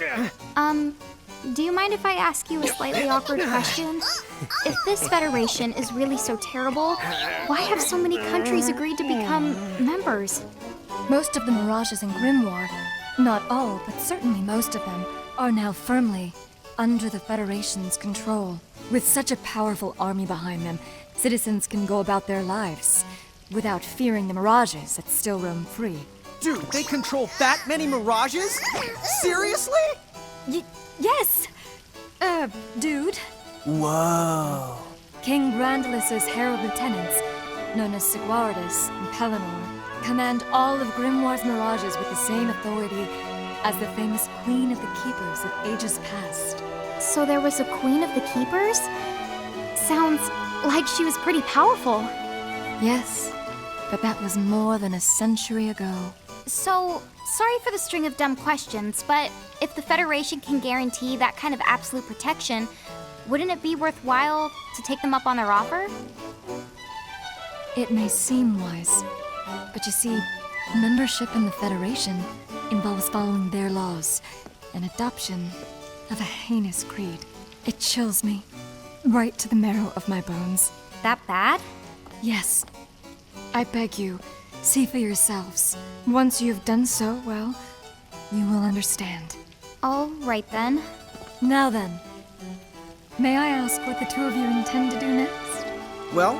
Do you mind if I ask you a slightly awkward question? If this federation is really so terrible, why have so many countries agreed to become members? Most of the mirages in Grimoire, not all, but certainly most of them, are now firmly under the Federation's control. With such a powerful army behind them, citizens can go about their lives without fearing the mirages that still roam free. Dude, they control that many mirages? Seriously? Yes! Dude. Whoa. King Brandalus's herald lieutenants, known as Sigwardus and Pelennor, command all of Grimoire's mirages with the same authority as the famous Queen of the Keepers of ages past. So there was a Queen of the Keepers? Sounds like she was pretty powerful. Yes, but that was more than a century ago. So, sorry for the string of dumb questions, but if the Federation can guarantee that kind of absolute protection, wouldn't it be worthwhile to take them up on their offer? It may seem wise, but you see, membership in the Federation involves following their laws and adoption of a heinous creed. It chills me right to the marrow of my bones. That bad? Yes. I beg you, see for yourselves. Once you have done so, well, you will understand. All right then. Now then, may I ask what the two of you intend to do next? Well,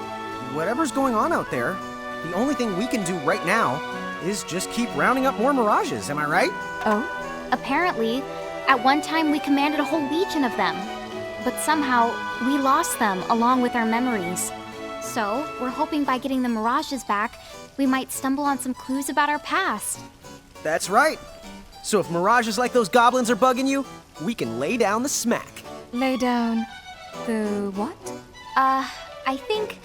whatever's going on out there, the only thing we can do right now is just keep rounding up more mirages, am I right? Oh? Apparently, at one time we commanded a whole legion of them. But somehow, we lost them along with our memories. So, we're hoping by getting the mirages back, we might stumble on some clues about our past. That's right. So if mirages like those goblins are bugging you, we can lay down the smack. Lay down the what? I think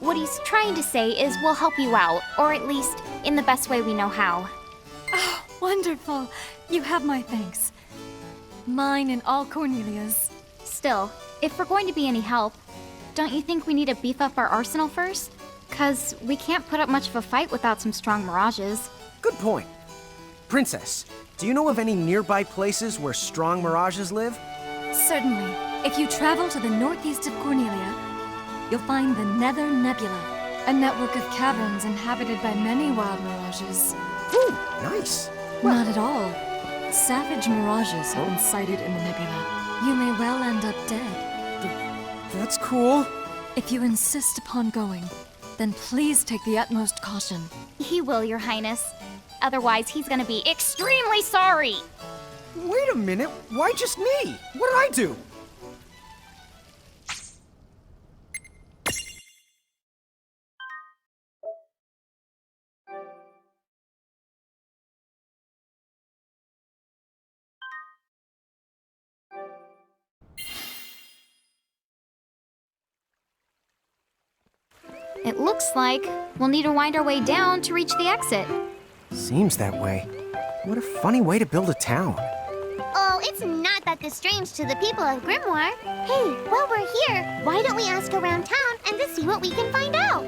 what he's trying to say is we'll help you out, or at least in the best way we know how. Oh, wonderful. You have my thanks. Mine and all Cornelia's. Still, if we're going to be any help, don't you think we need to beef up our arsenal first? 'Cause we can't put up much of a fight without some strong mirages. Good point. Princess, do you know of any nearby places where strong mirages live? Certainly. If you travel to the northeast of Cornelia, you'll find the Nether Nebula, a network of caverns inhabited by many wild mirages. Ooh, nice. Not at all. Savage mirages have been sighted in the nebula. You may well end up dead. That's cool. If you insist upon going, then please take the utmost caution. He will, Your Highness. Otherwise, he's gonna be extremely sorry. Wait a minute, why just me? What did I do? It looks like we'll need to wind our way down to reach the exit. Seems that way. What a funny way to build a town. Oh, it's not that strange to the people of Grimoire. Hey, while we're here, why don't we ask around town and to see what we can find out?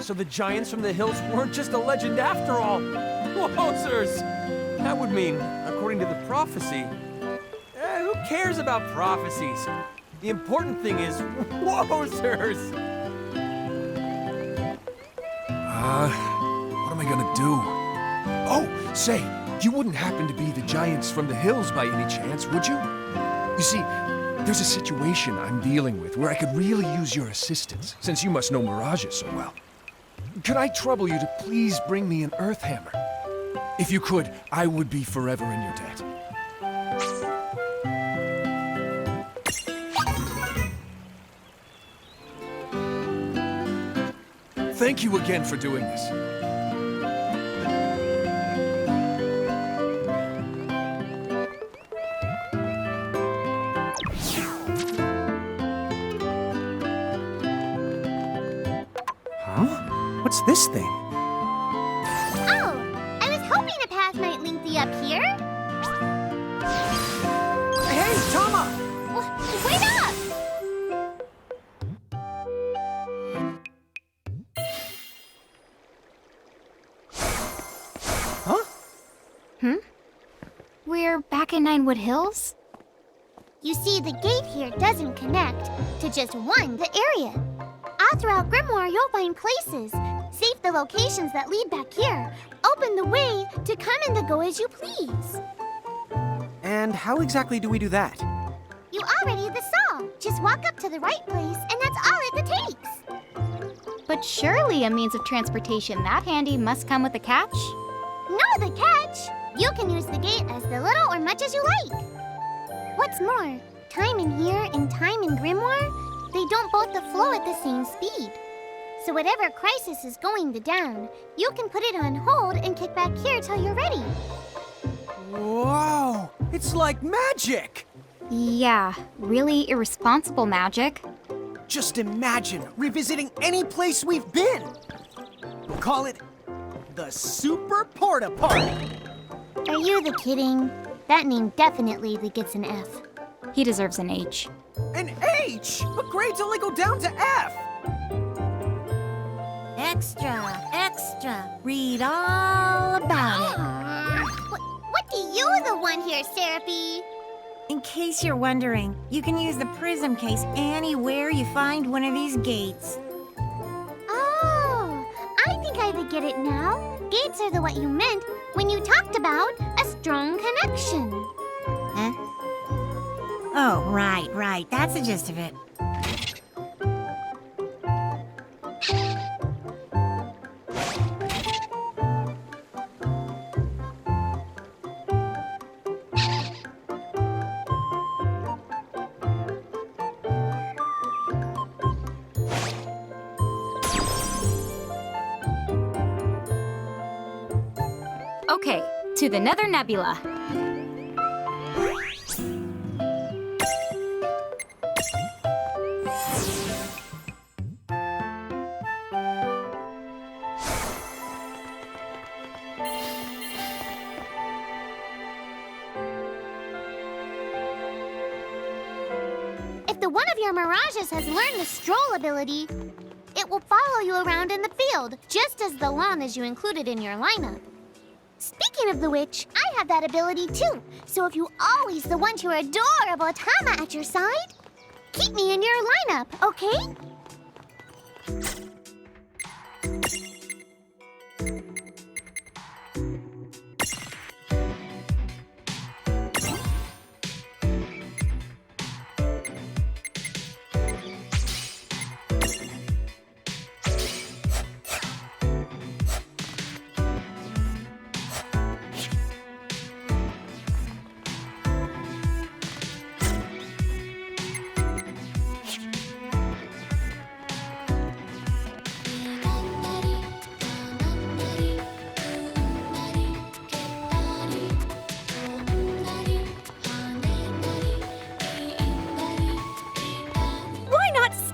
So the giants from the hills weren't just a legend after all. Wowzers! That would mean, according to the prophecy, who cares about prophecies? The important thing is, wowzers! What am I gonna do? Oh, say, you wouldn't happen to be the giants from the hills by any chance, would you? You see, there's a situation I'm dealing with where I could really use your assistance, since you must know mirages so well. Could I trouble you to please bring me an earth hammer? If you could, I would be forever in your debt. Thank you again for doing this. Huh? What's this thing? Oh, I was hoping a path might link thee up here. Hey, Tama! Wait up! We're back in Ninewood Hills? You see, the gate here doesn't connect to just the area. All throughout Grimoire, you'll find places. Save the locations that lead back here. Open the way to come and to go as you please. And how exactly do we do that? You already saw. Just walk up to the right place, and that's all it takes. But surely a means of transportation that handy must come with a catch? No, the catch! You can use the gate as little or much as you like. What's more, time in here and time in Grimoire, they don't both flow at the same speed. So whatever crisis is going down, you can put it on hold and kick back here till you're ready. Whoa! It's like magic! Yeah, really irresponsible magic. Just imagine revisiting any place we've been. We'll call it the Super Porta Party. Are you kidding? That name definitely gets an F. He deserves an H. An H? But grades only go down to F. Extra, extra. Read all about it. What do you want here, Seraphie? In case you're wondering, you can use the prism case anywhere you find one of these gates. to get it now. Gates are the what you meant when you talked about a strong connection. Huh? Oh, right. That's the gist of it. Okay, to the Nether Nebula. If the one of your mirages has learned the stroll ability, it will follow you around in the field, just as the lawn as you included in your lineup. Speaking of the which, I have that ability too, so if you always the want your adorable Tama at your side, keep me in your lineup, okay?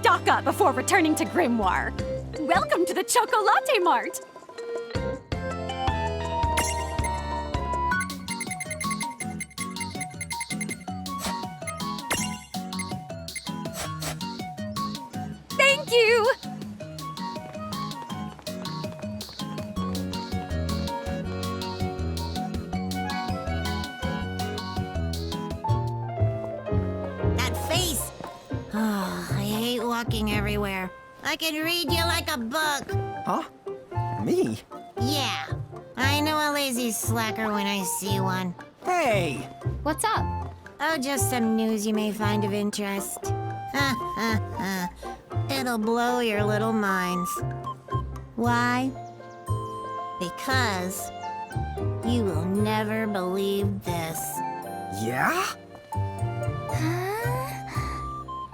Stock up before returning to Grimoire. Welcome to the Chocolate Mart. Thank you. That face! Oh, I hate walking everywhere. I can read you like a book. Huh? Me? Yeah, I know a lazy slacker when I see one. Hey! What's up? Oh, just some news you may find of interest. It'll blow your little minds. Why? Because you will never believe this. Yeah?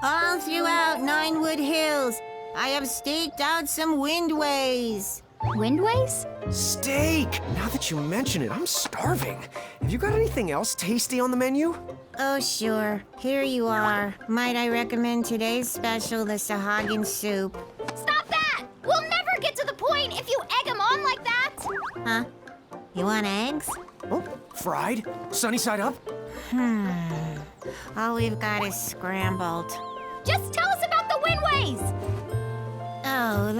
All throughout Ninewood Hills, I have staked out some windways. Windways? Steak! Now that you mention it, I'm starving. Have you got anything else tasty on the menu? Oh, sure. Here you are. Might I recommend today's special, the Sahagin soup? Stop that! We'll never get to the point if you egg them on like that! Huh? You want eggs? Oh, fried? Sunny side up? All we've got is scrambled. Just tell us about the windways! Oh,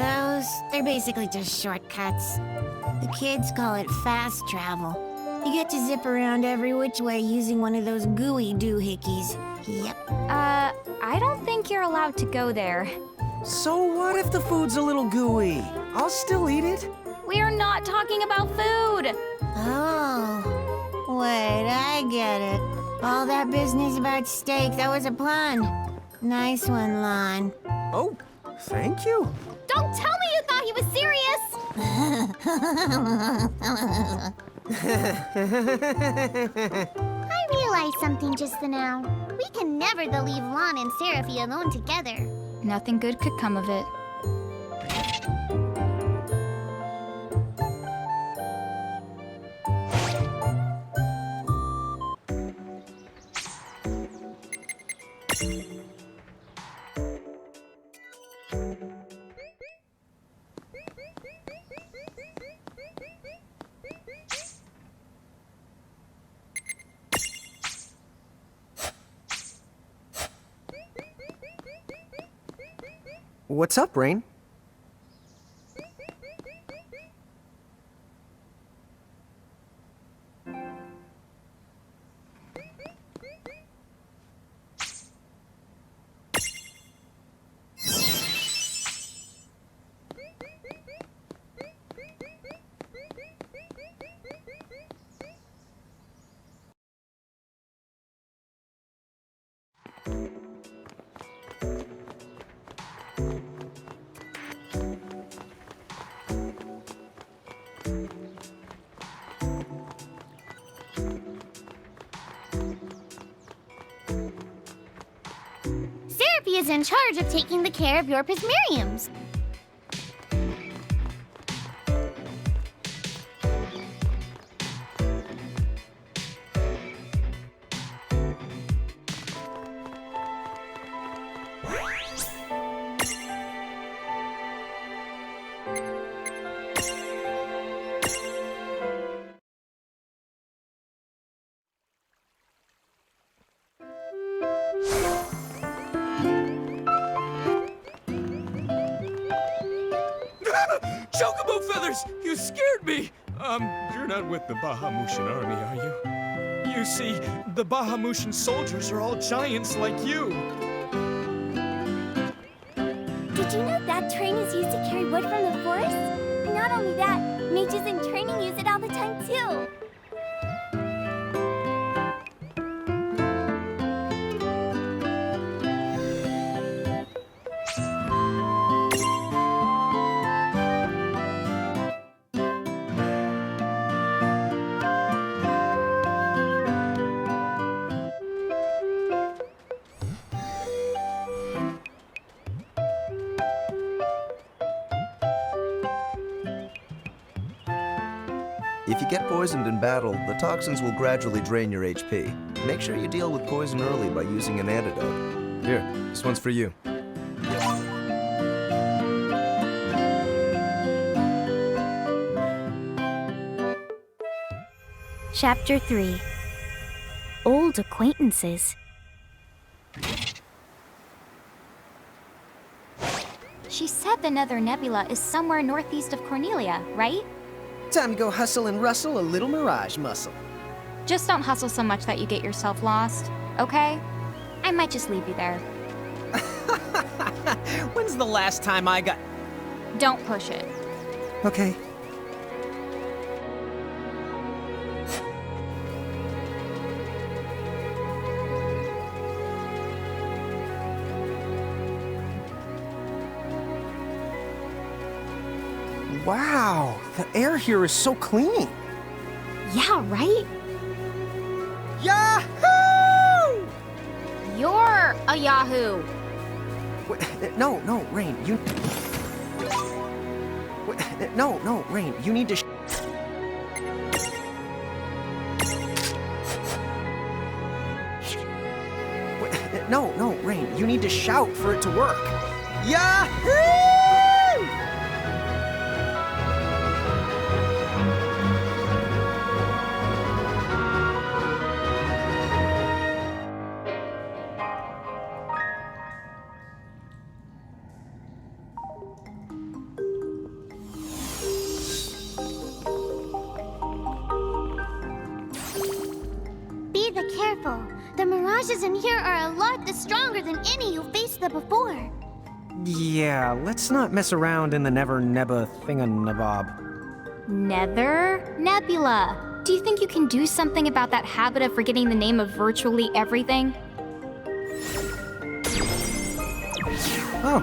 they're basically just shortcuts. The kids call it fast travel. You get to zip around every which way using one of those gooey doohickeys. Yep. I don't think you're allowed to go there. So what if the food's a little gooey? I'll still eat it. We are not talking about food! Oh. Wait, I get it. All that business about steak, that was a pun. Nice one, Lon. Oh, thank you. Don't tell me you thought he was serious! I realized something just now. We can never leave Lon and Seraphy alone together. Nothing good could come of it. What's up, Rain? Therapy is in charge of taking the care of your Prismariums. Chocobo feathers! You scared me! You're not with the Bahamutian army, are you? You see, the Bahamutian soldiers are all giants like you. Did you know that train is used to carry wood from the forest? Not only that, mages in training use it all the time too. If you get poisoned in battle, the toxins will gradually drain your HP. Make sure you deal with poison early by using an antidote. Here, this one's for you. Chapter 3 Old Acquaintances. She said the Nether Nebula is somewhere northeast of Cornelia, right? Time to go hustle and rustle a little mirage muscle. Just don't hustle so much that you get yourself lost, okay? I might just leave you there. When's the last time I got... Don't push it. Okay. Wow, the air here is so clean. Yeah, right? Yahoo! You're a Yahoo! Wait, no, Rain, you... Wait, no, Rain, you need to... Wait, no, Rain, you need to shout for it to work. Yahoo! Careful. The mirages in here are a lot stronger than any you faced before. Yeah, let's not mess around in the Never Nebba thinganabob. Nether Nebula. Do you think you can do something about that habit of forgetting the name of virtually everything? Oh,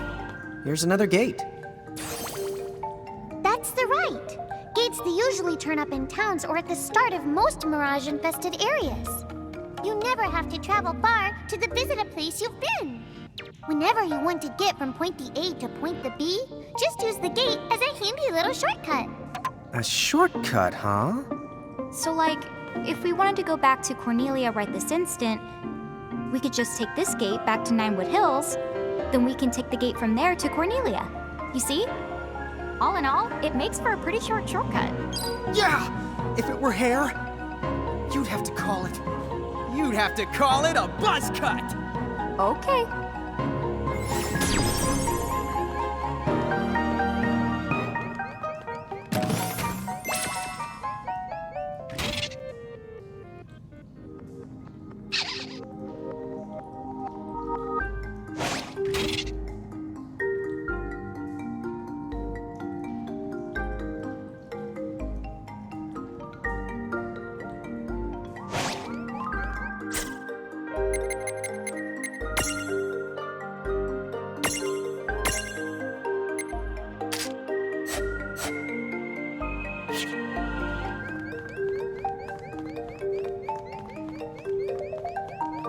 here's another gate. That's the right. Gates that usually turn up in towns or at the start of most mirage-infested areas. You never have to travel far to visit a place you've been. Whenever you want to get from point the A to point the B, just use the gate as a handy little shortcut. A shortcut, huh? So, like, if we wanted to go back to Cornelia right this instant, we could just take this gate back to Ninewood Hills, then we can take the gate from there to Cornelia. You see? All in all, it makes for a pretty short shortcut. Yeah! If it were hair, you'd have to call it... You'd have to call it a buzz cut! Okay.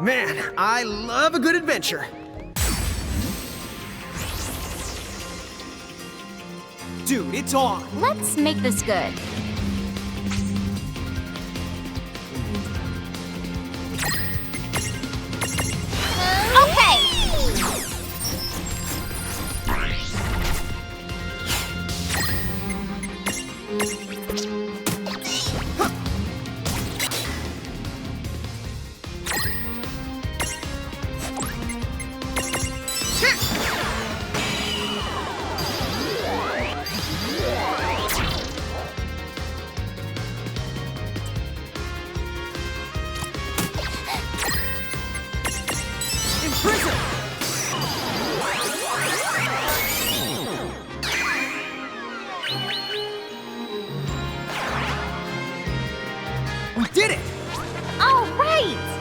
Man, I love a good adventure. Dude, it's on! Let's make this good. Okay! We did it! All right!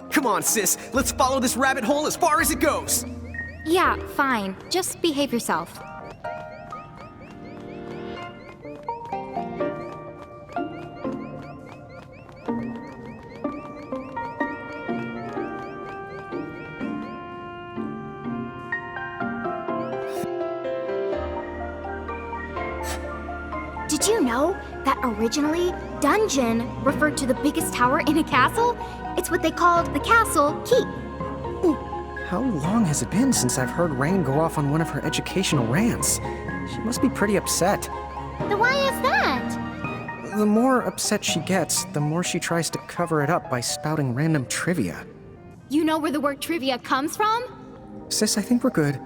Come on, sis. Let's follow this rabbit hole as far as it goes. Yeah, fine. Just behave yourself. Did you know that originally, dungeon referred to the biggest tower in a castle? It's what they called the castle keep. How long has it been since I've heard Rain go off on one of her educational rants? She must be pretty upset. Then why is that? The more upset she gets, the more she tries to cover it up by spouting random trivia. You know where the word trivia comes from? Sis, I think we're good.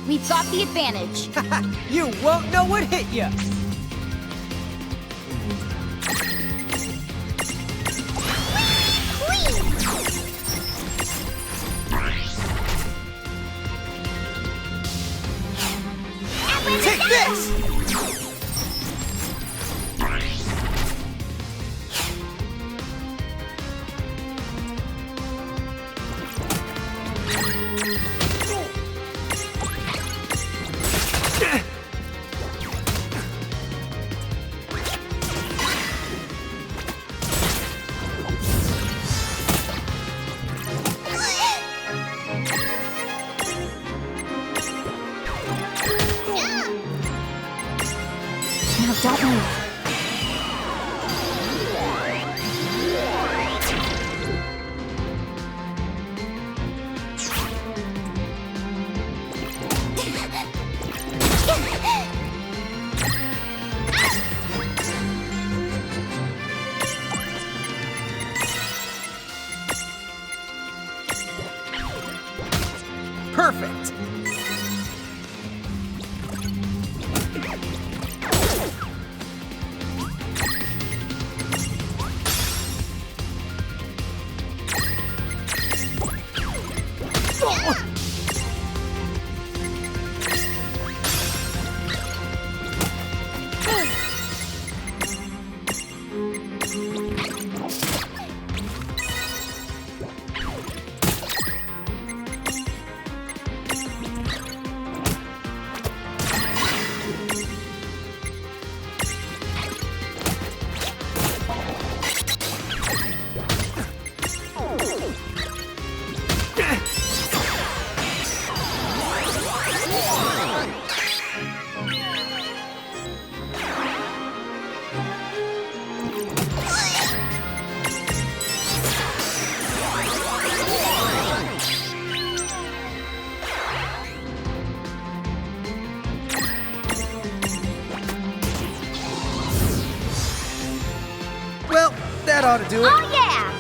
We've got the advantage. You won't know what hit you. Take this! Now don't move. Perfect! ought to do it. Oh, yeah!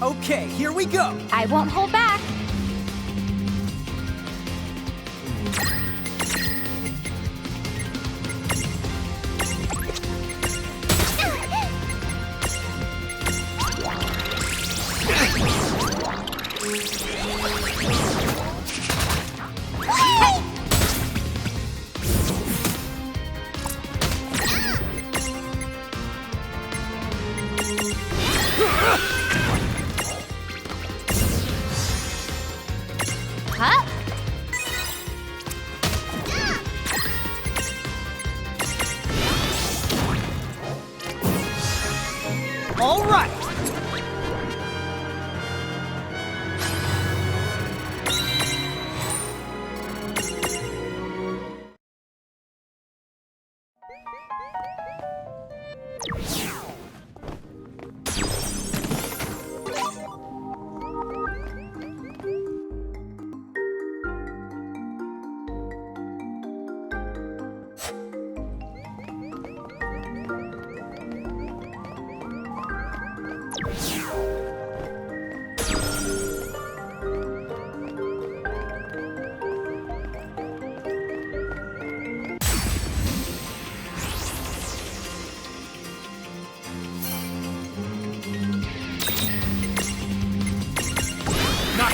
Okay, here we go. I won't hold back. Huh? All right.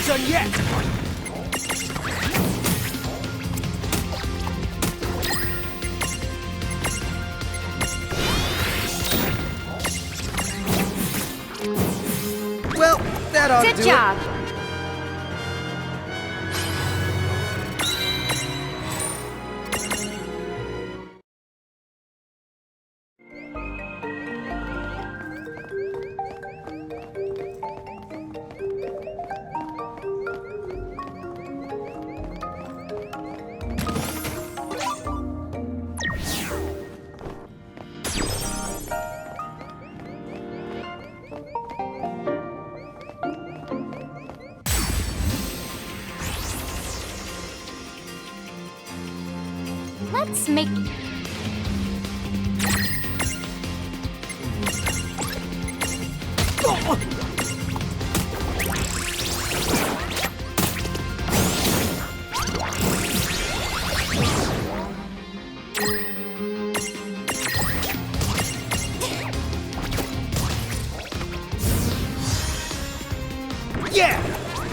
done yet! Well, that ought to do Good job. Let's make... Yeah!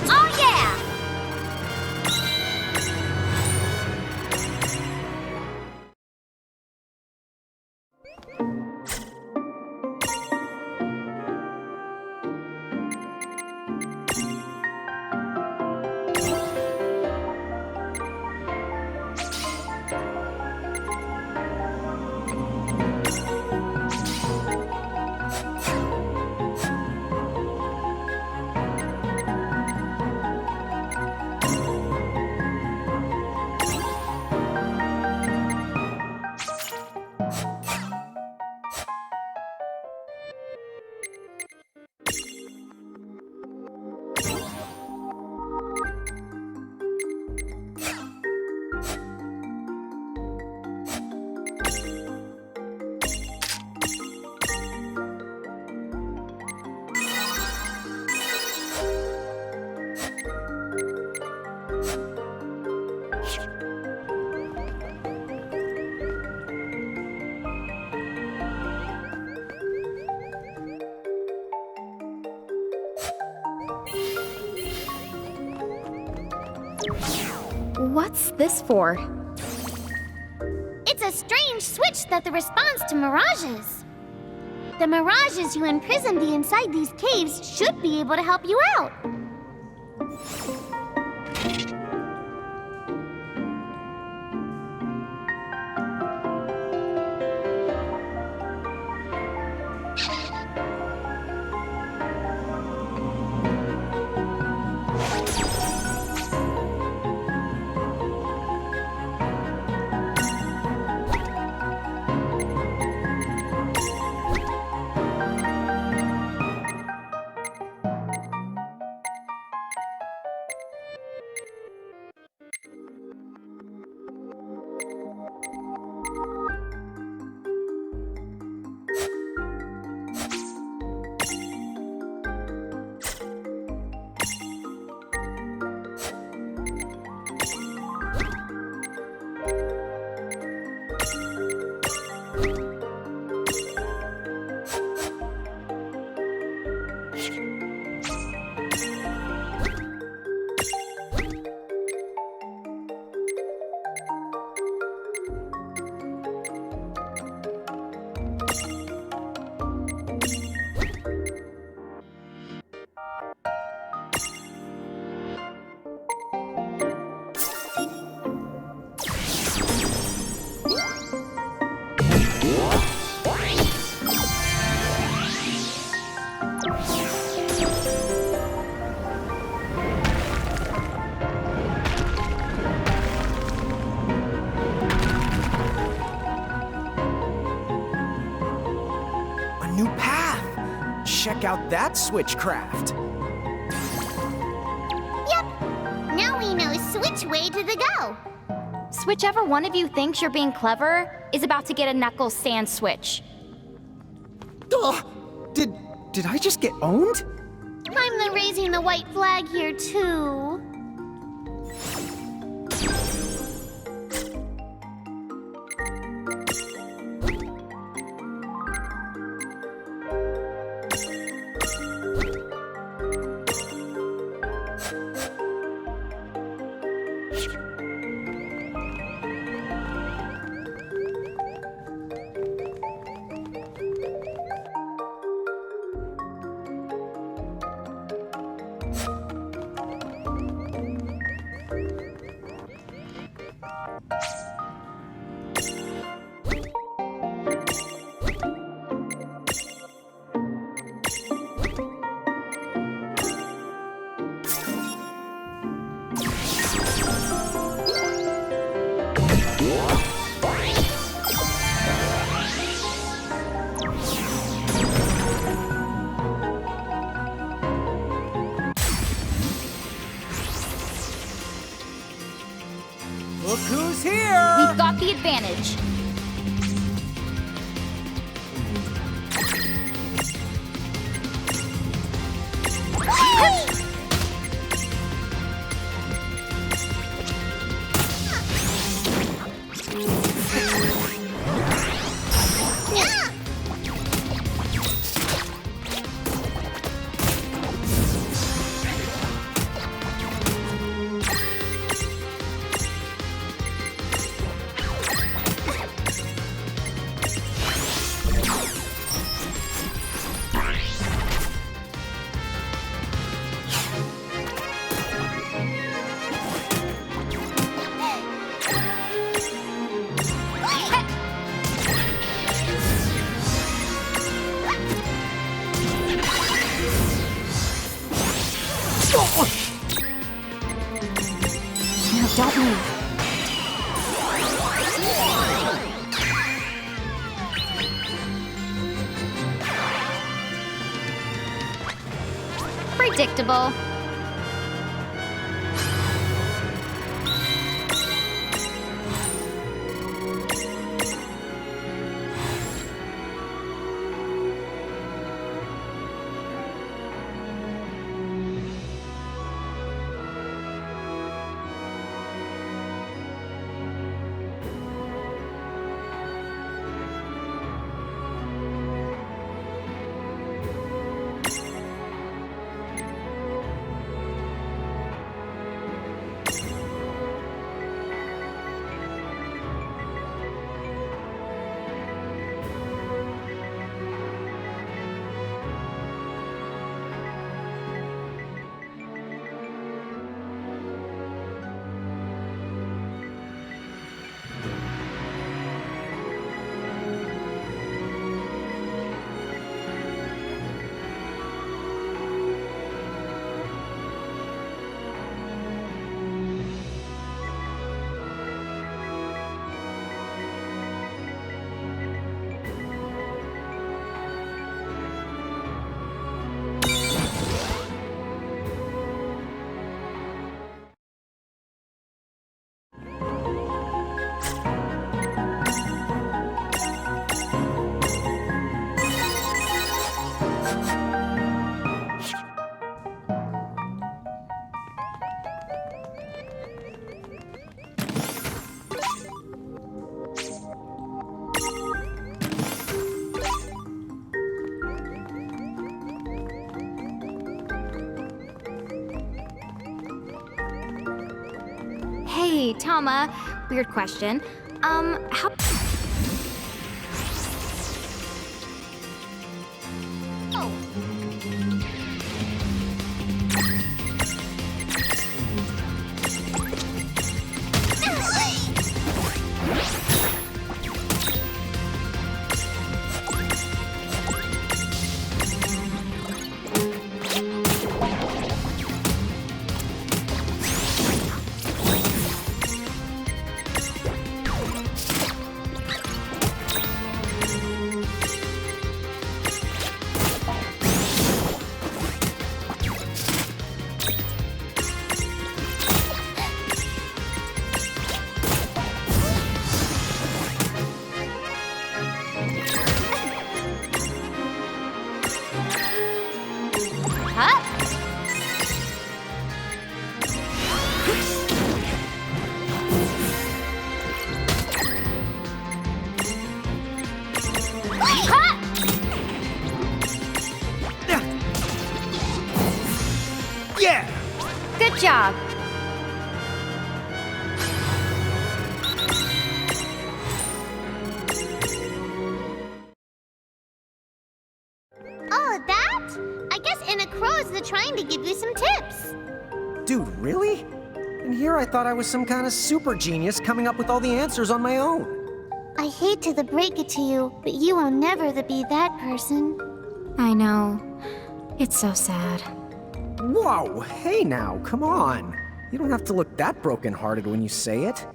Oh yeah! What's this for? It's a strange switch that the response to mirages. The mirages you imprisoned inside these caves should be able to help you out. New path! Check out that switchcraft! Yep! Now we know which way to the go. Whichever one of you thinks you're being clever is about to get a knuckles sand switch. Ugh! Did I just get owned? I'm the raising the white flag here too. the advantage. No, don't move. Predictable. Hey, Tama. Weird question. How... Yeah! Good job. Oh, that? I guess Anna Crow's trying to give you some tips. Dude, really? And here I thought I was some kind of super genius coming up with all the answers on my own. I hate to break it to you, but you will never be that person. I know. It's so sad. Whoa, hey now, come on. You don't have to look that broken-hearted when you say it.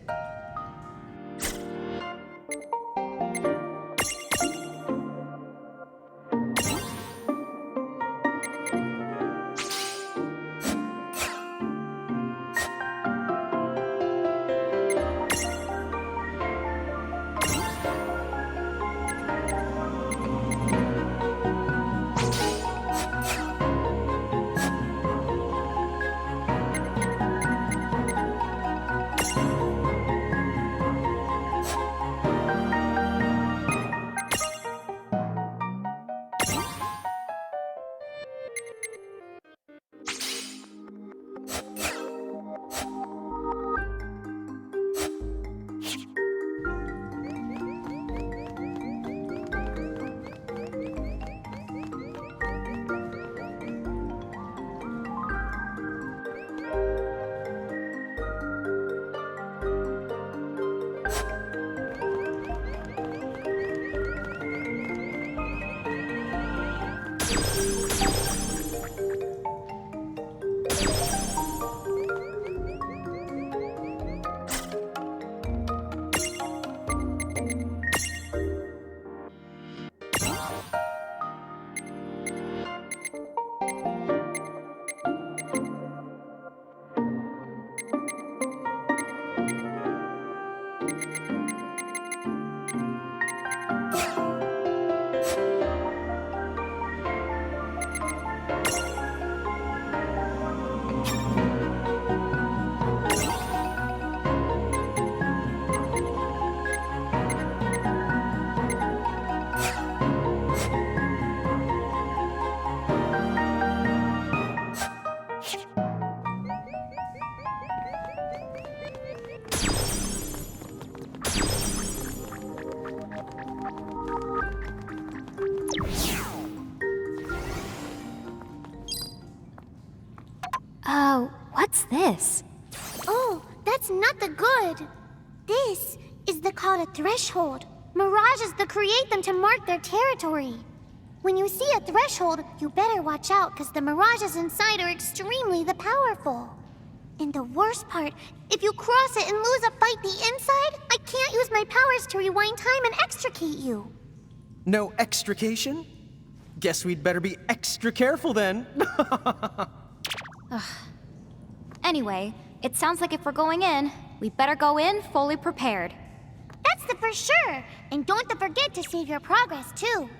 What's this? Oh, that's not the good. This is called a threshold. Mirages create them to mark their territory. When you see a threshold, you better watch out because the mirages inside are extremely powerful. And the worst part, if you cross it and lose a fight the inside, I can't use my powers to rewind time and extricate you. No extrication? Guess we'd better be extra careful then. Anyway, it sounds like if we're going in, we better go in fully prepared. That's for sure. And don't forget to save your progress, too.